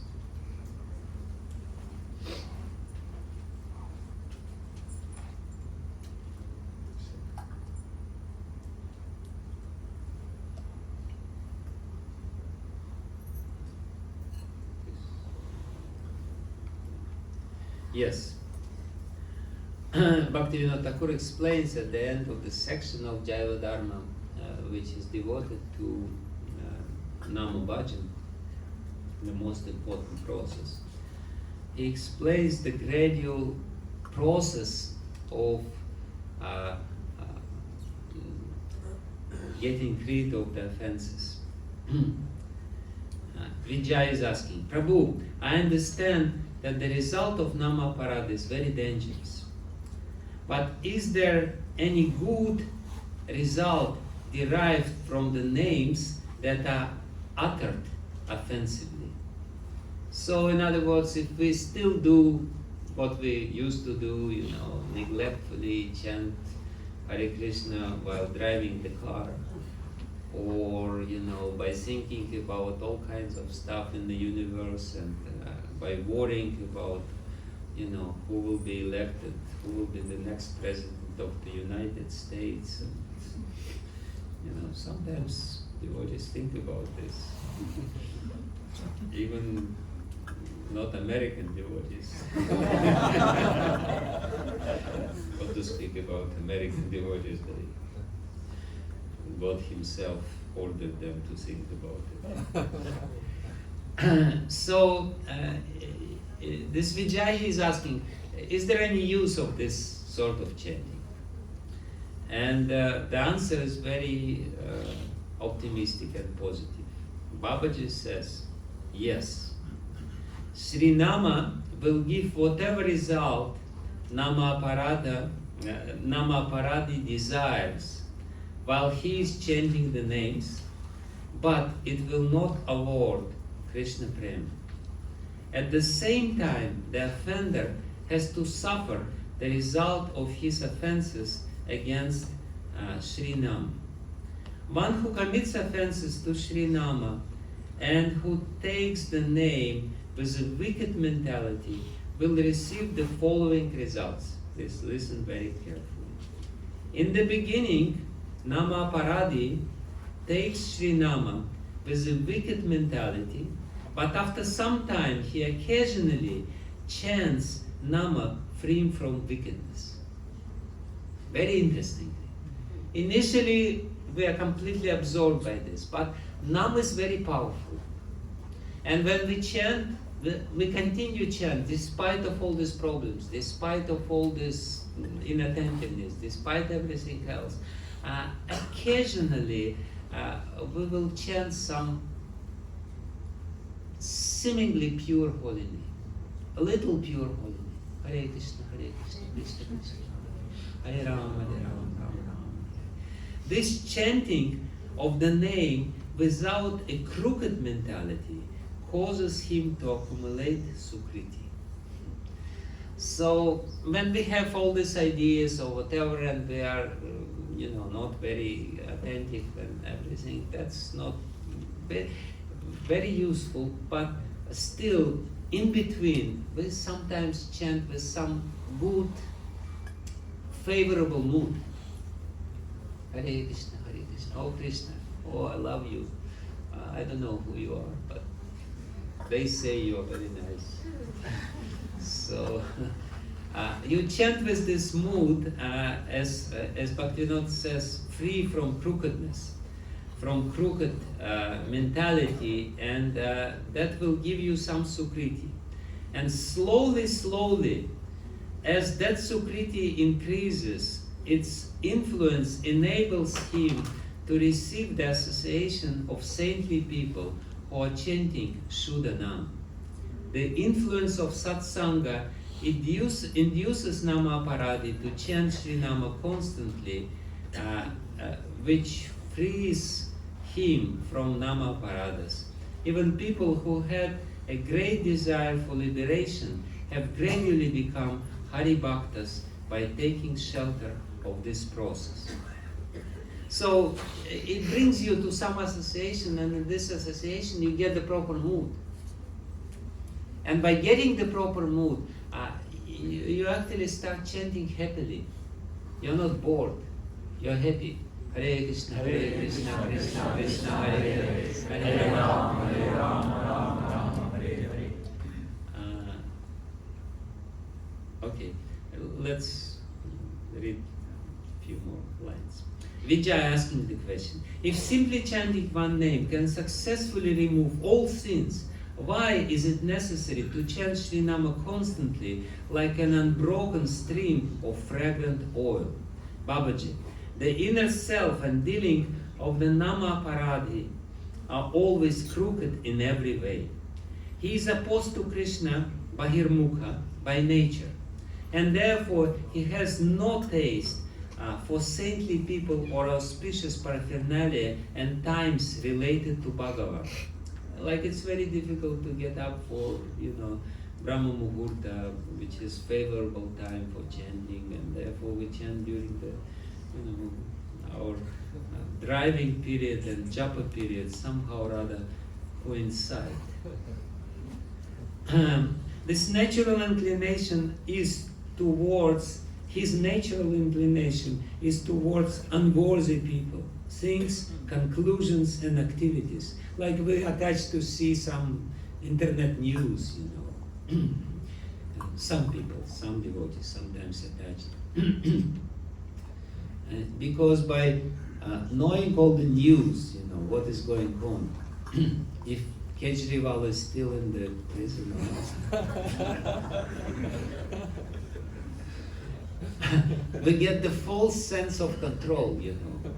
S1: Yes. Bhakti Vijana Thakur explains at the end of the section of Jaiva Dharma, which is devoted to Nama Bhajan, the most important process. He explains the gradual process of getting rid of the offenses. Vijay is asking, Prabhu, I understand that the result of Nama Parad is very dangerous. But is there any good result derived from the names that are uttered offensively? So in other words, if we still do what we used to do, you know, neglectfully chant Hare Krishna while driving the car, or, you know, by thinking about all kinds of stuff in the universe and by worrying about, you know, who will be elected, who will be the next president of the United States. And, you know, sometimes devotees think about this. Even not American devotees. What to speak about American devotees, God himself ordered them to think about it. So, this Vijay is asking, is there any use of this sort of chanting? And the answer is very optimistic and positive. Babaji says, yes. Sri Nama will give whatever result Nama Paradi desires while he is chanting the names, but it will not award Krishna Prem. At the same time, the offender has to suffer the result of his offenses against Sri Nama. One who commits offenses to Sri Nama and who takes the name with a wicked mentality will receive the following results. Please listen very carefully. In the beginning, Nama Paradi takes Sri Nama with a wicked mentality, but after some time he occasionally chants Nama free from wickedness. Very interesting. Initially, we are completely absorbed by this, but Nama is very powerful. And when we chant, we continue chant despite of all these problems, despite of all this inattentiveness, despite everything else. Occasionally, we will chant some seemingly pure holy name, a little pure holy name. Hare Krishna, Krishna Krishna, Hare Rama, Rama Rama. This chanting of the name without a crooked mentality causes him to accumulate sukriti. So when we have all these ideas or whatever, and we are, not very attentive and everything, that's not very, very useful. But still, in between, we sometimes chant with some good, favorable mood. Hare Krishna, Hare Krishna, oh Krishna, oh I love you. I don't know who you are, but they say you are very nice. So you chant with this mood, as Bhaktivinoda says, free from crookedness, from crooked mentality, and that will give you some sukriti. And slowly, as that sukriti increases, its influence enables him to receive the association of saintly people who are chanting Shuddhanam. The influence of satsanga induces Nama Paradi to chant Sri Nama constantly, which frees him from Nama Paradas. Even people who had a great desire for liberation have gradually become Hari Bhaktas by taking shelter of this process. So it brings you to some association, and in this association you get the proper mood. And by getting the proper mood, you actually start chanting happily. You're not bored, you're happy. Hare Krishna, Krishna Krishna, Hare Hare, Hare Rama, Rama, Hare Hare. Okay, let's read a few more lines. Vijay asking the question, if simply chanting one name can successfully remove all sins, why is it necessary to chant Sri Nama constantly like an unbroken stream of fragrant oil? Babaji, the inner self and dealing of the Nama Paradi are always crooked in every way. He is opposed to Krishna Bahirmukha by nature, and therefore he has no taste for saintly people or auspicious paraphernalia and times related to Bhagavan. Like it's very difficult to get up for, Brahma Muhurta, which is favorable time for chanting, and therefore we chant during the, our driving period and Japa period somehow or other coincide. This natural inclination is towards, his natural inclination is towards unworthy people, things, conclusions, and activities. Like we attach to see some internet news, Some people, some devotees sometimes attached. Because by knowing all the news, what is going on, if Kejriwal is still in the prison, we get the false sense of control, you know,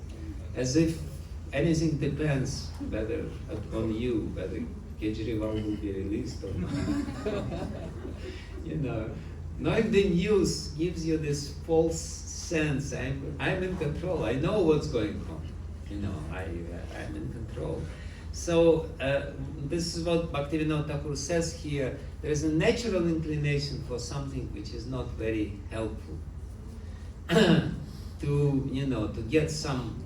S1: as if anything depends whether on you, whether Kejriwal will be released or not. You know, knowing the news gives you this false sense, I'm in control, I know what's going on, you know, I'm in control. So this is what Bhaktivinoda Thakur says here. There is a natural inclination for something which is not very helpful. to get some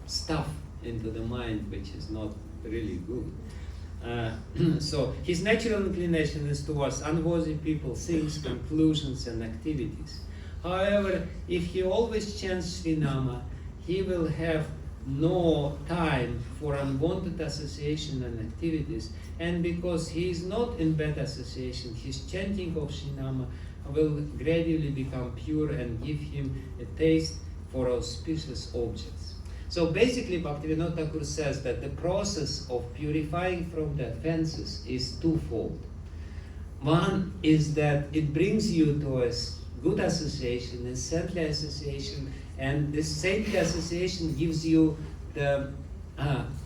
S1: stuff into the mind which is not really good. So his natural inclination is towards unworthy people, things, conclusions, and activities. However, if he always chants Srinama, he will have no time for unwanted association and activities, and because he is not in bad association, his chanting of Srinama will gradually become pure and give him a taste for auspicious objects. So basically Bhaktivinoda Thakur says that the process of purifying from the offenses is twofold. One is that it brings you to a good association, a saintly association, and this saintly association gives you the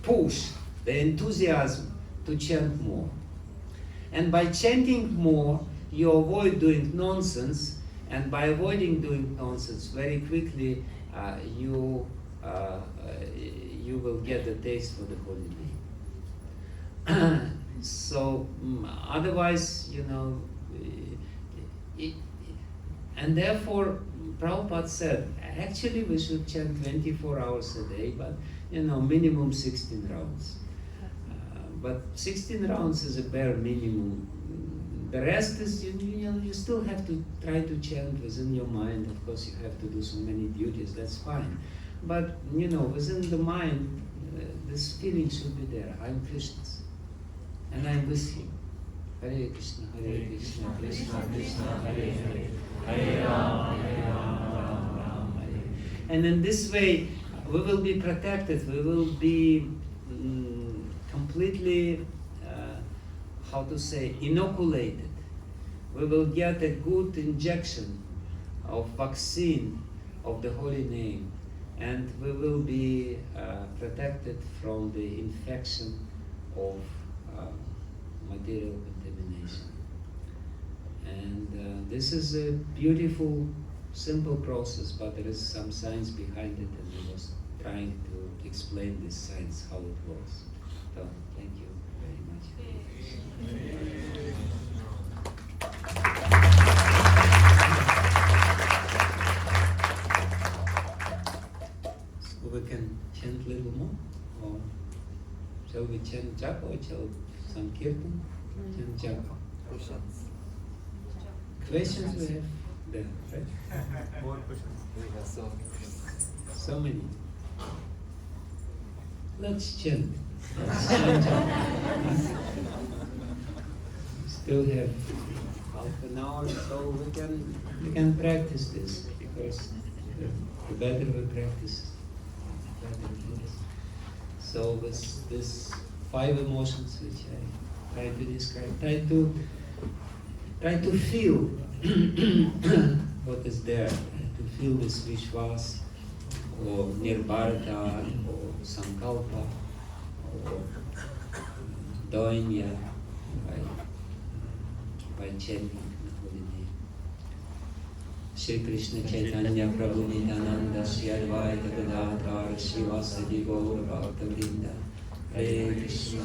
S1: push, the enthusiasm to chant more. And by chanting more, you avoid doing nonsense, and by avoiding doing nonsense, very quickly you will get the taste for the holy name. So otherwise, you know, and therefore Prabhupada said, actually we should chant 24 hours a day, but you know, minimum 16 rounds. But 16 rounds is a bare minimum. The rest is, you still have to try to chant within your mind. Of course, you have to do so many duties, that's fine. But, you know, within the mind, this feeling should be there. I'm Krishna's, and I'm with him. Hare Krishna, Krishna Krishna, Hare Hare, Hare Rama, Rama, Hare. And in this way, we will be protected. We will be completely, inoculated. We will get a good injection of vaccine of the holy name, and we will be protected from the infection of material contamination. And this is a beautiful, simple process, but there is some science behind it, and I was trying to explain this science, how it works. So, thank you very much. So we can chant a little more, or shall we chant Japa, or shall some kirtan? Chant Japa. Questions we have there, right?
S2: More questions. We have so many questions.
S1: So many. Let's chant. Still have half an hour, so we can practice this, because the better we practice, the better it is. So with this 5 emotions which I try to describe, try to feel what is there, to feel this Vishwas, or Nirbharata, or Sankalpa, or Doinya, by chanting the holy name. Shri Krishna Chaitanya Prabhu Nityananda Shri Advaita Gadadhara Srivasadi Gaura Bhakta Vrinda Hare Krishna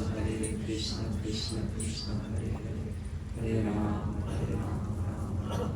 S1: Krishna Krishna Hare Hare Hare Rama Rama Rama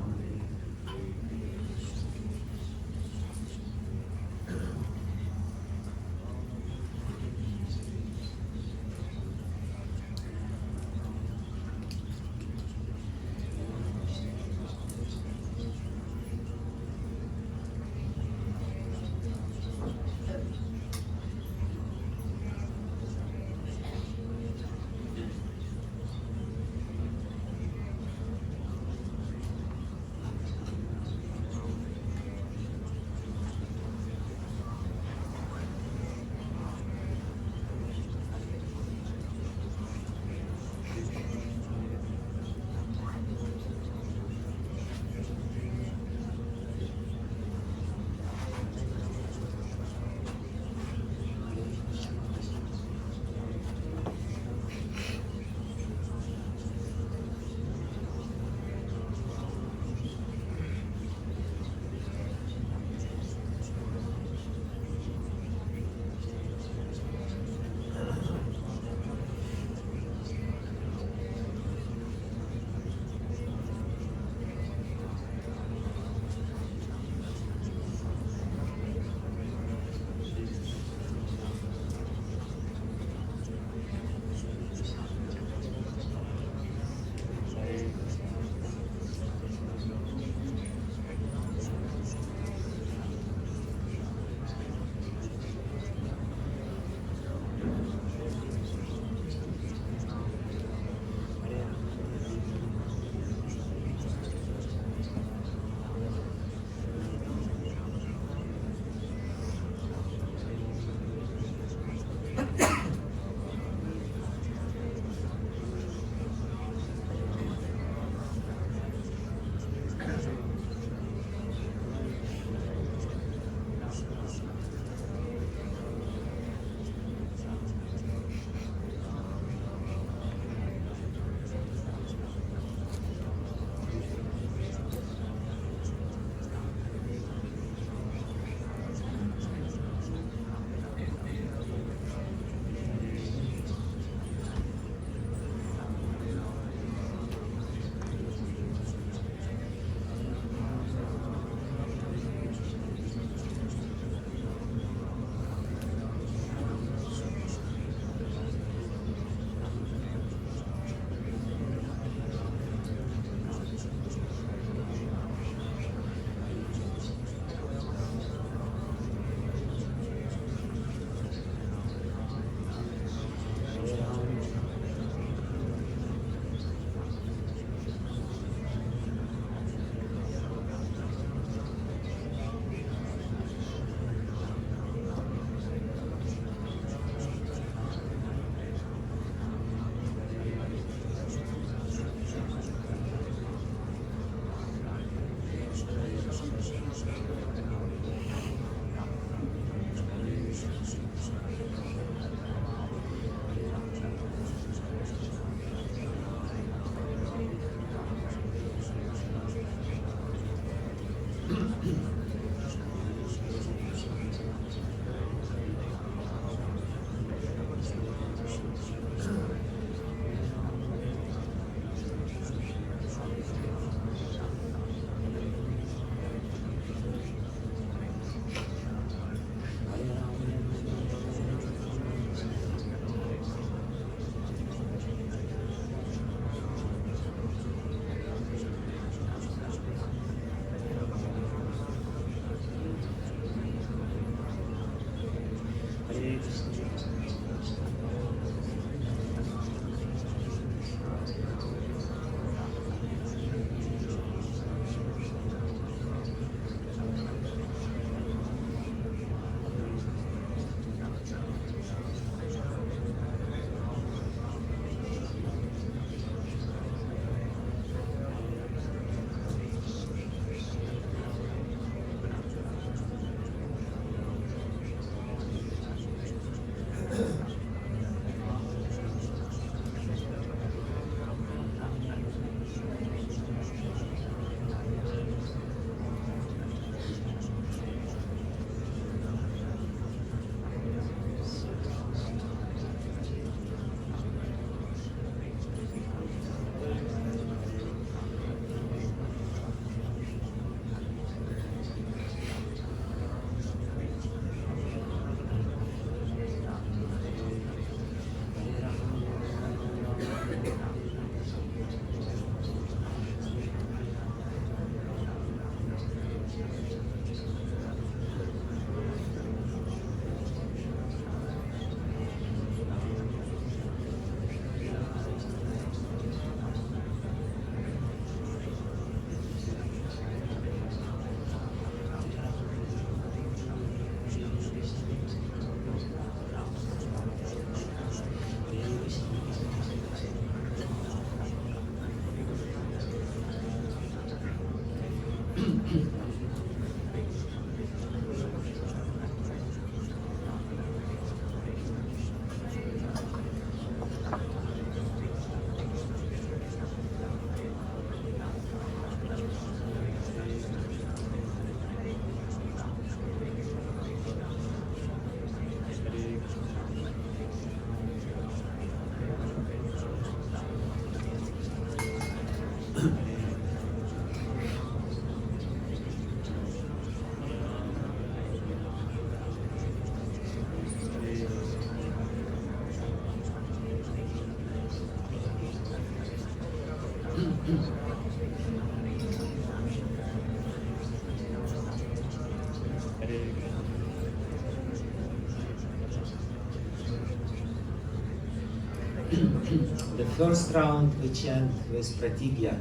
S1: The first round we chant with pratigya,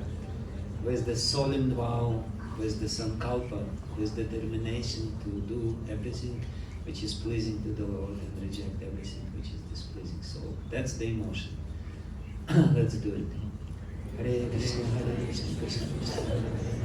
S1: with the solemn vow, with the sankalpa, with the determination to do everything which is pleasing to the Lord and reject everything which is displeasing. So that's the emotion. Let's do it. Hare Krishna, Hare Krishna, Krishna Krishna, Hare Hare.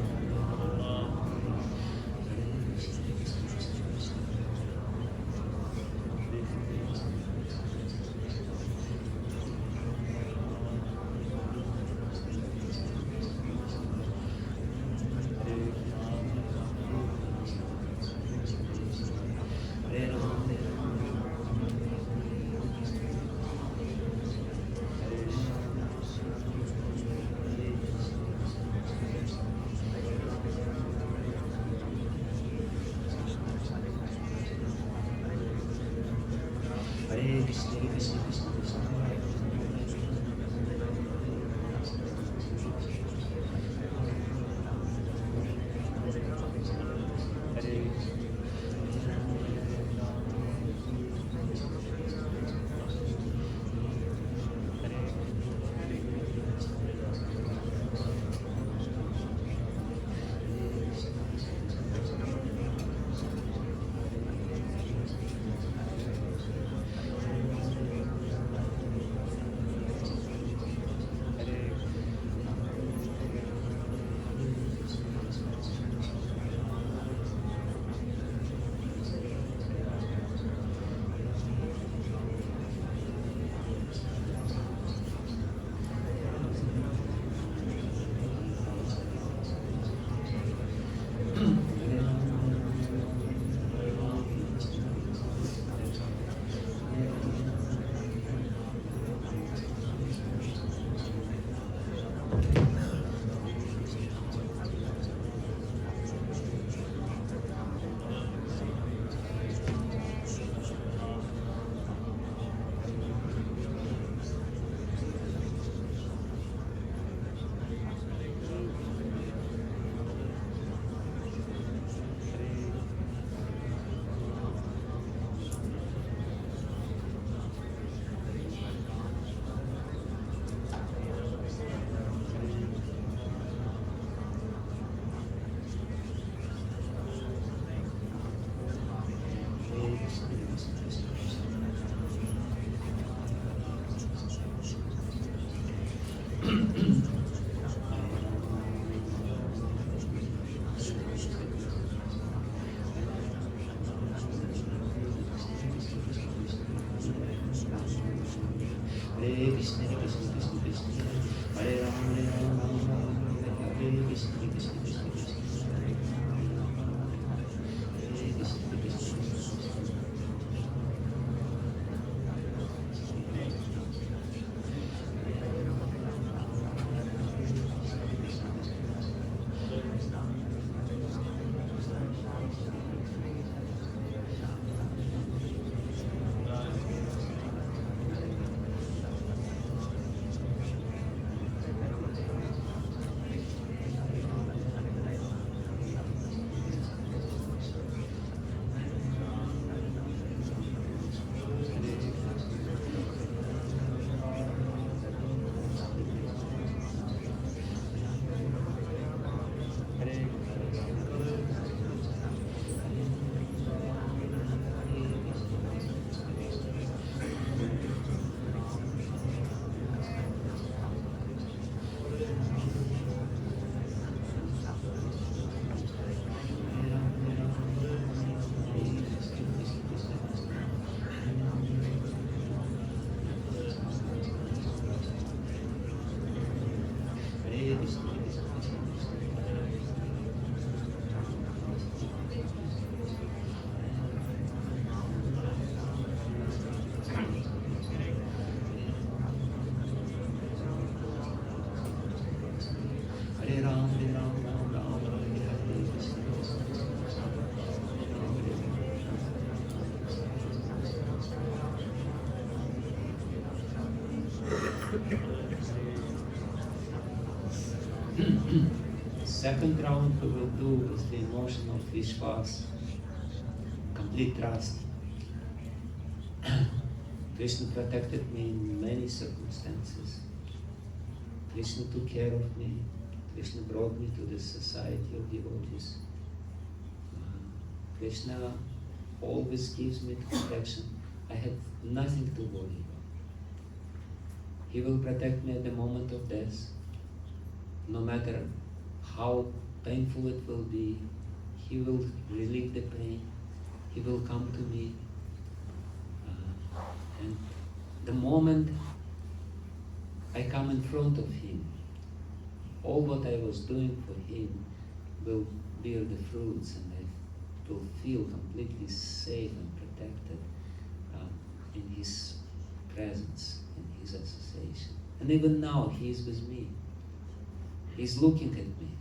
S3: Hare Krishna, Krishna Krishna Krishna, Hare Ram, Hare Ram, Ram Ram, Hare Krishna, Krishna Krishna Krishna, Hare Krishna, Krishna Krishna. Second round we will do with the emotion of Vishwas, complete trust. Krishna protected me in many circumstances. Krishna took care of me. Krishna brought me to the society of devotees. Krishna always gives me protection. I have nothing to worry about. He will protect me at the moment of death, no matter how painful it will be. He will relieve the pain. He will come to me. And the moment I come in front of him, all what I was doing for him will bear the fruits, and I will feel completely safe and protected in his presence, in his association. And even now he is with me. He's looking at me.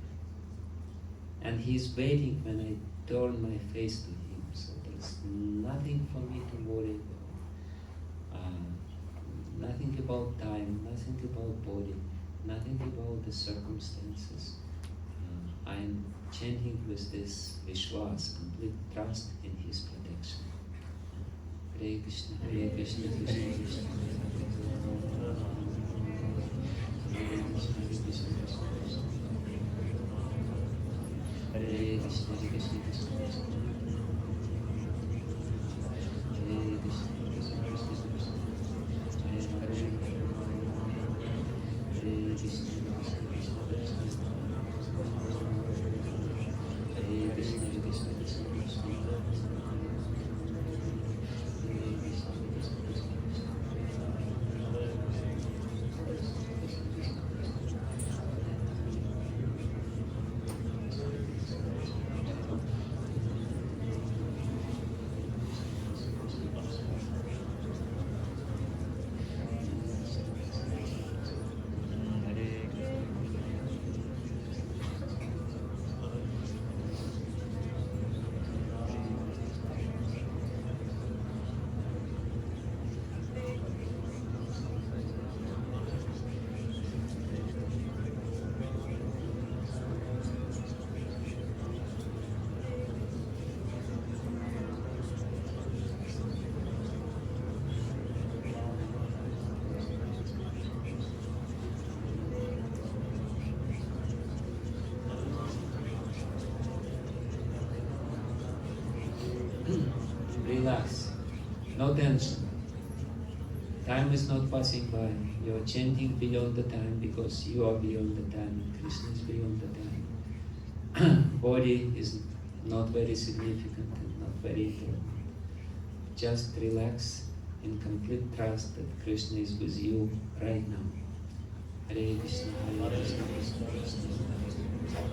S3: And he's waiting when I turn my face to him. So there's nothing for me to worry about. Nothing about time, nothing about body, nothing about the circumstances. I'm chanting with this Vishwas, complete trust in his protection. Hare Krishna, Hare Krishna, Krishna Krishna, Hare Krishna, Hare Krishna, Hare Krishna, Hare Krishna, Krishna Krishna, Hare Krishna, Hare Krishna, Krishna Krishna, Hare Hare, Hare Krishna, Krishna Krishna, Hare Krishna, Hare Krishna, Krishna Krishna, Relax, no tension. Time is not passing by. You are chanting beyond the time because you are beyond the time and Krishna is beyond the time. Body is not very significant and not very important. Just relax in complete trust that Krishna is with you right now. Hare Krishna, Hare Krishna, Krishna Krishna, Hare Hare.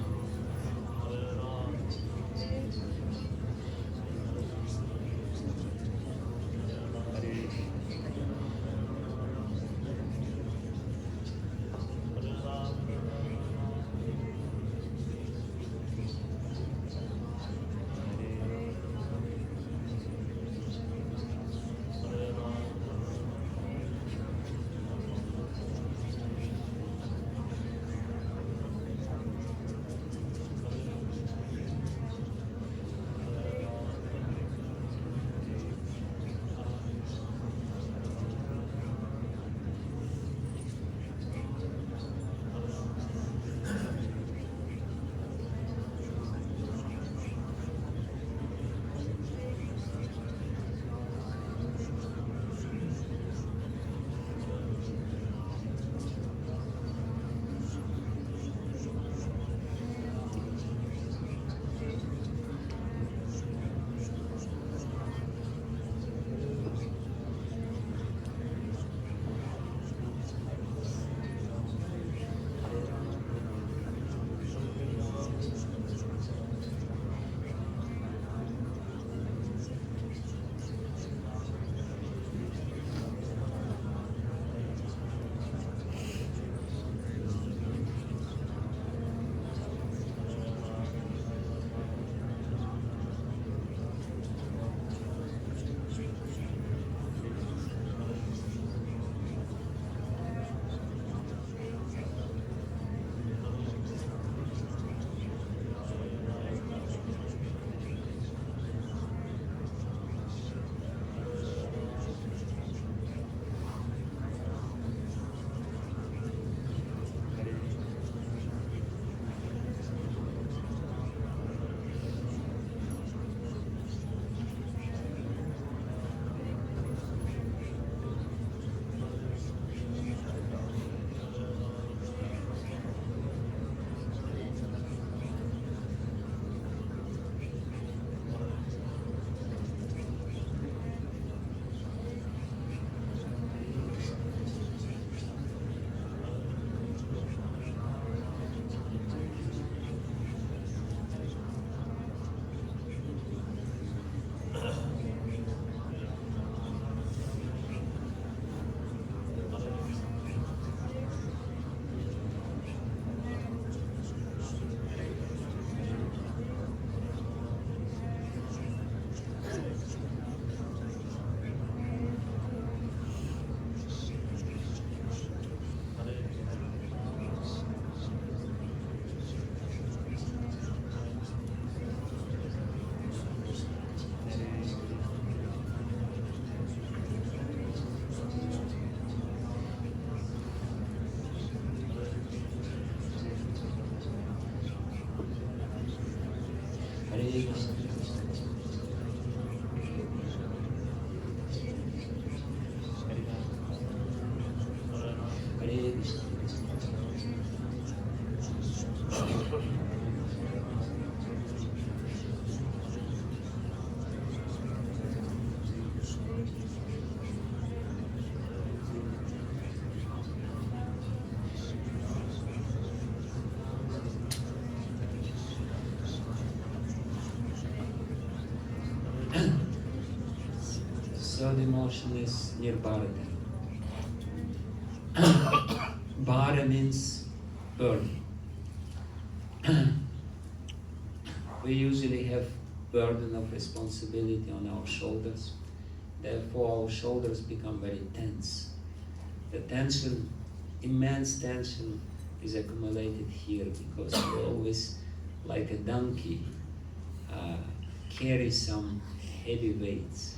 S3: Third emotion is near Bharata. Bhara means burden. We usually have burden of responsibility on our shoulders. Therefore, our shoulders become very tense. The tension, immense tension, is accumulated here because we always, like a donkey, carry some heavy weights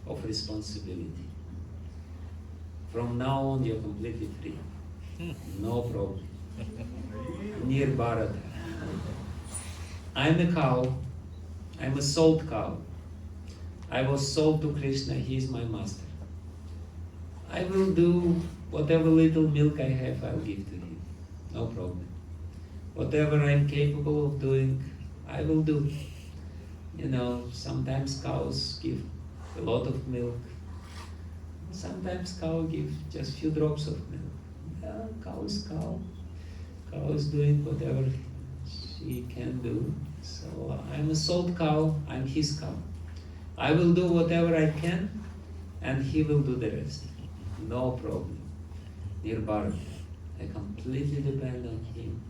S3: of responsibility. From now on, you're completely free. No problem. Near Bharata. I'm a cow. I'm a sold cow. I was sold to Krishna. He is my master. I will do whatever little milk I have, I'll give to him. No problem. Whatever I'm capable of doing, I will do. You know, sometimes cows give a lot of milk, Sometimes cow give just few drops of milk. Yeah, cow is cow. Cow is doing whatever she can do. So I'm a sold cow, I'm his cow. I will do whatever I can, and he will do the rest. No problem. Nirbhar. I completely depend on him.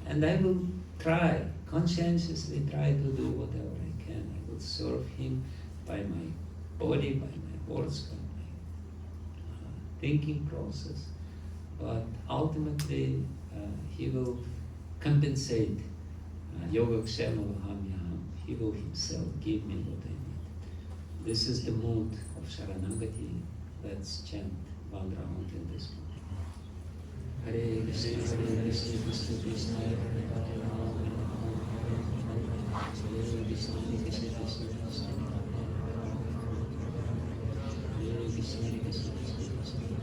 S3: And I will try, conscientiously try to do whatever I can. I will serve him by my body, by my words, by my thinking process. But ultimately, he will compensate. Yoga Kshema Vaham Yaham. He will himself give me what I need. This is the mood of Sharanagati. Let's chant one round in this mood. Hare Krishna, Hare Krishna, Krishna Krishna, Hare Hare Rama, Hare Krishna, Krishna Krishna, Hare Krishna, Hare Krishna, Krishna Krishna, Hare Krishna.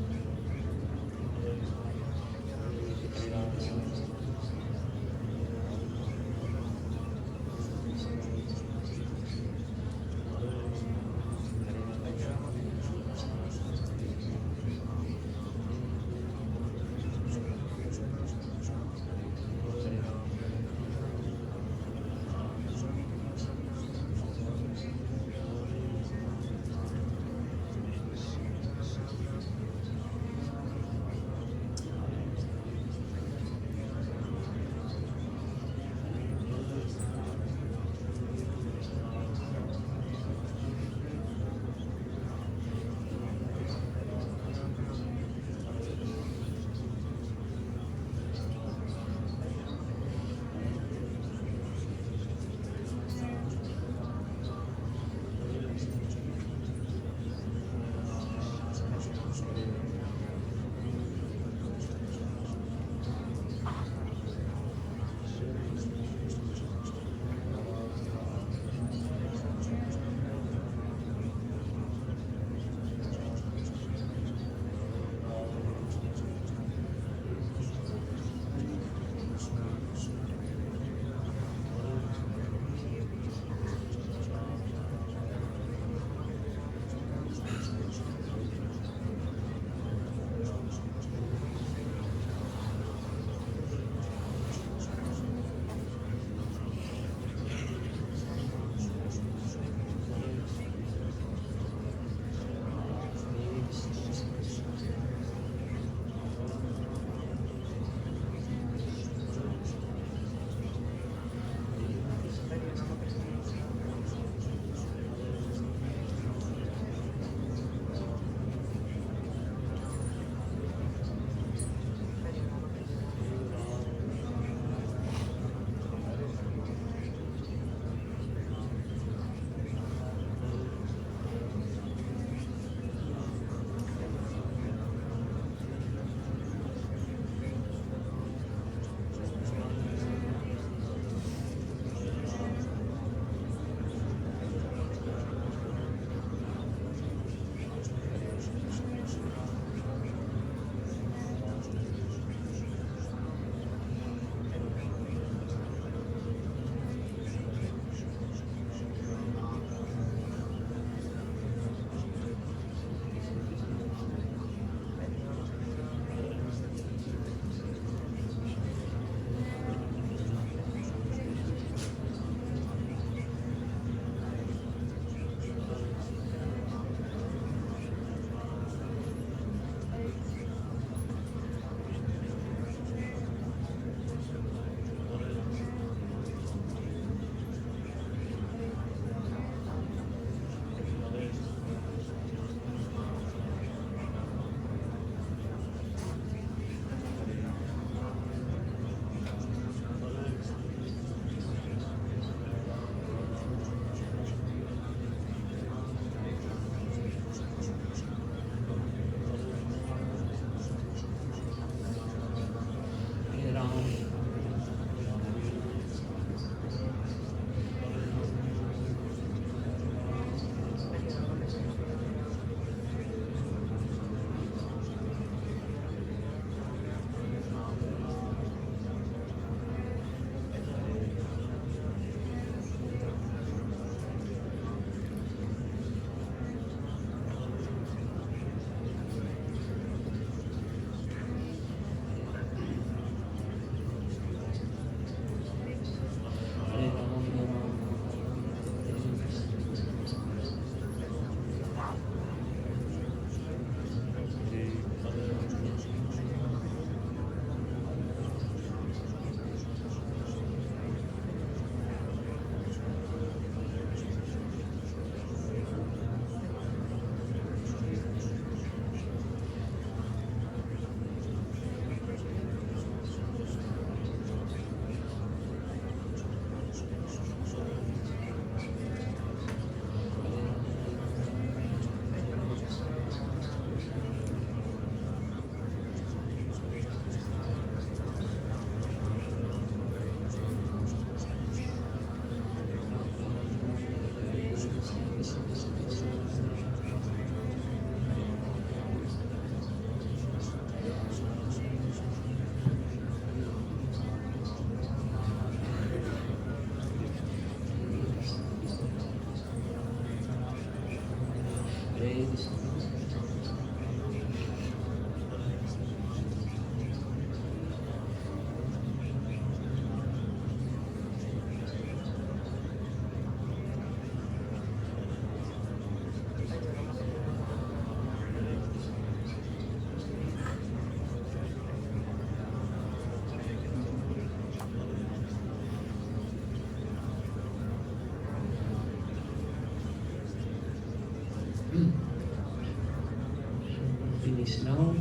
S3: finish now?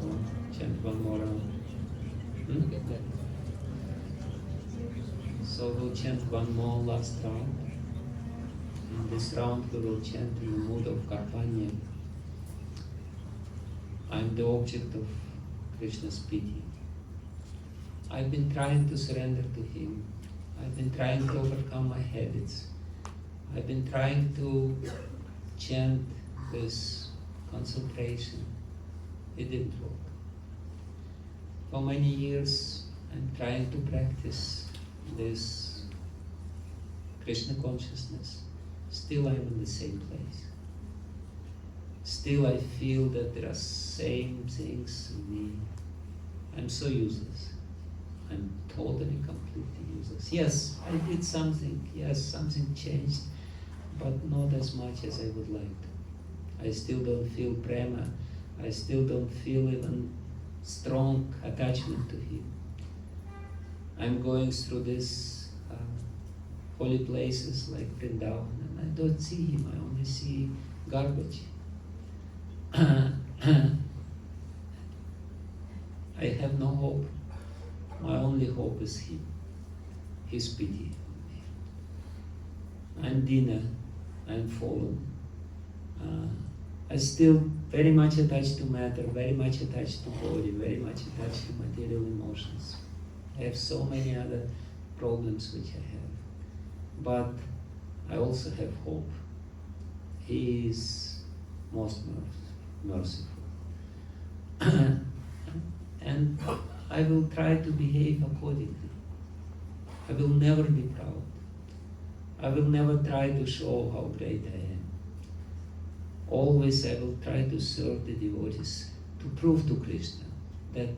S3: Or chant one more round? So we'll chant one more last round. In this round we will chant in the mood of Karpanya. I'm the object of Krishna's pity. I've been trying to surrender to Him. I've been trying to overcome my habits. I've been trying to chant with concentration. It didn't work. For many years I'm trying to practice this Krishna consciousness. Still I'm in the same place. Still I feel that there are same things in me. I'm so useless. I'm totally, completely useless. Yes, I did something. Yes, something changed, but not as much as I would like to. I still don't feel prema. I still don't feel even strong attachment to Him. I'm going through these holy places like Vrindavan, and I don't see Him. I only see garbage. I have no hope. My only hope is Him, His pity. I'm Dina, I'm fallen. I'm still very much attached to matter, very much attached to body, very much attached to material emotions. I have so many other problems which I have. But I also have hope. He is most merciful. And I will try to behave accordingly. I will never be proud. I will never try to show how great I am. Always I will try to serve the devotees, to prove to Krishna that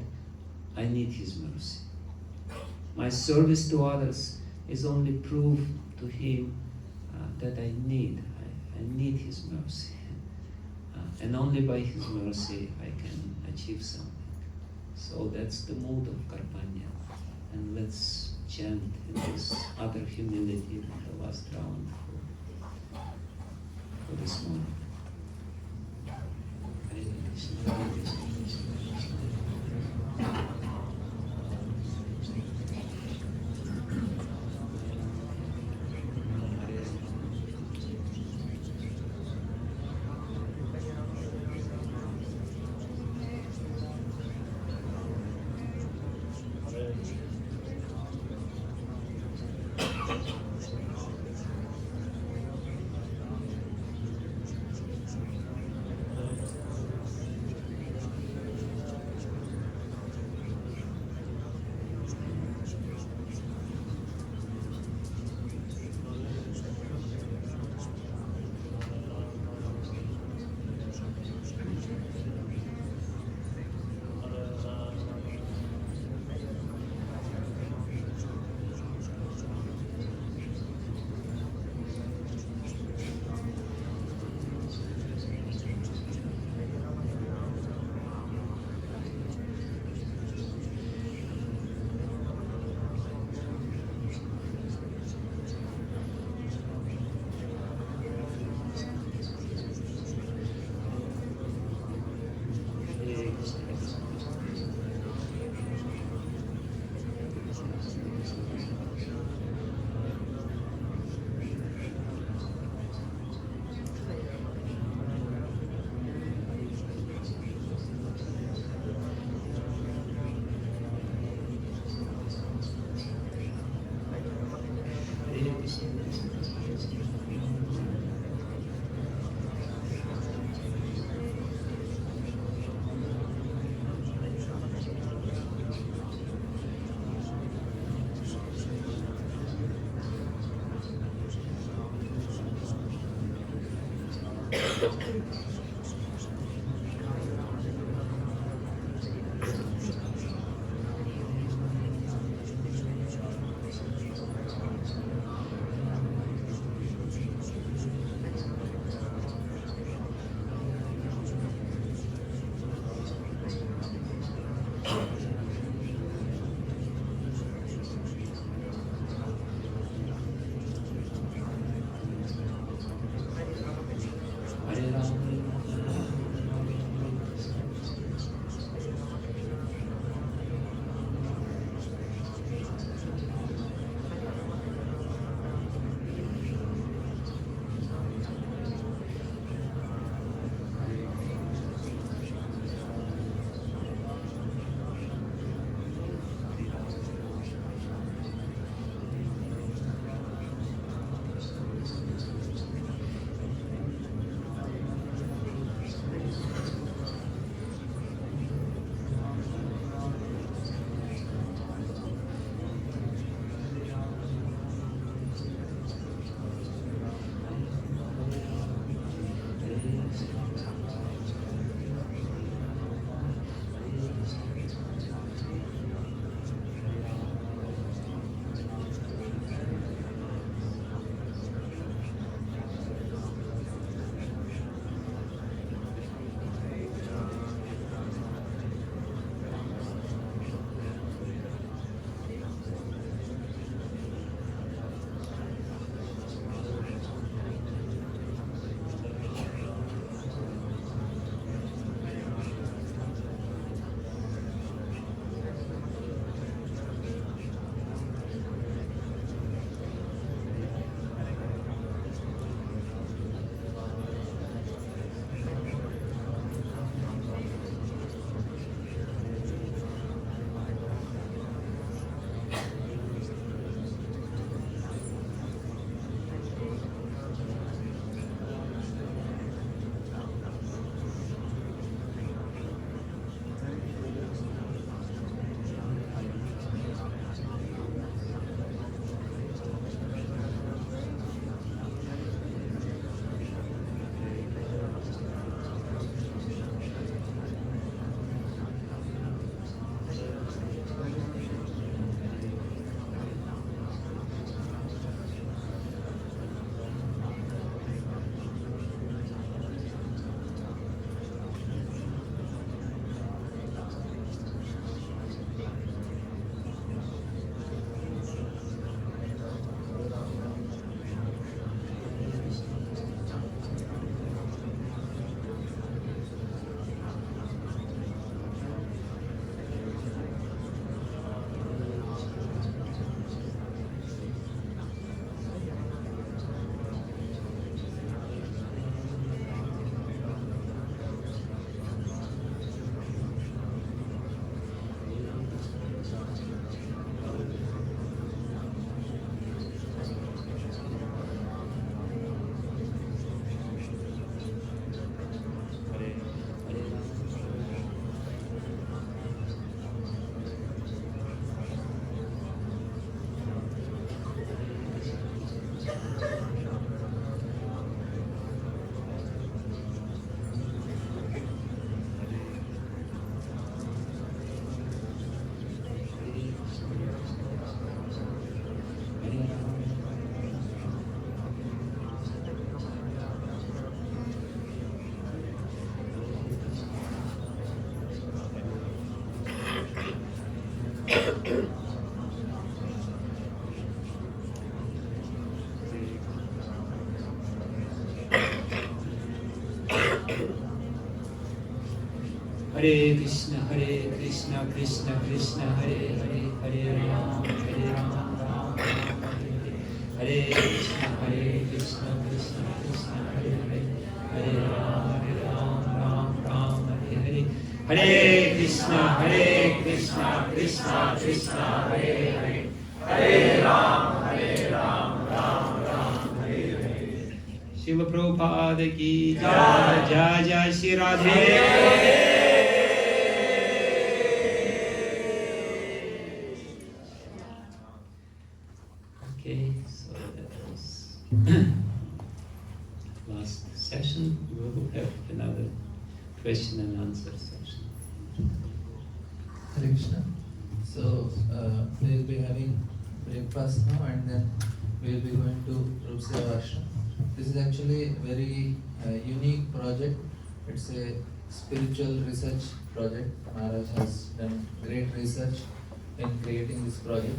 S3: I need His mercy. My service to others is only proof to Him that I need His mercy. And only by His mercy I can achieve something. So that's the mood of Karpanya. And let's chant in this utter humility in the last round for this morning. Hare Krishna, Hare Krishna, Krishna Krishna. Hare Krishna, Krishna Krishna, Hare Hare, Hare Rama, Ram Ram, Hare Krishna, Krishna Krishna, Hare Hare, Hare Rama, Ram Ram, Hare Hare, Hare Krishna, Krishna Krishna, Hare Hare, Hare Ram, Ram Ram, Hare Hare. Srila Prabhupada ki jai, jai jai Shri Radhe. Okay, so that was last session. We will have another question and answer session.
S4: Hare Krishna. So we will be having breakfast now, and then we will be going to Rupseva Ashram. This is actually a very unique project. It's a spiritual research project. Maharaj has done great research in creating this project.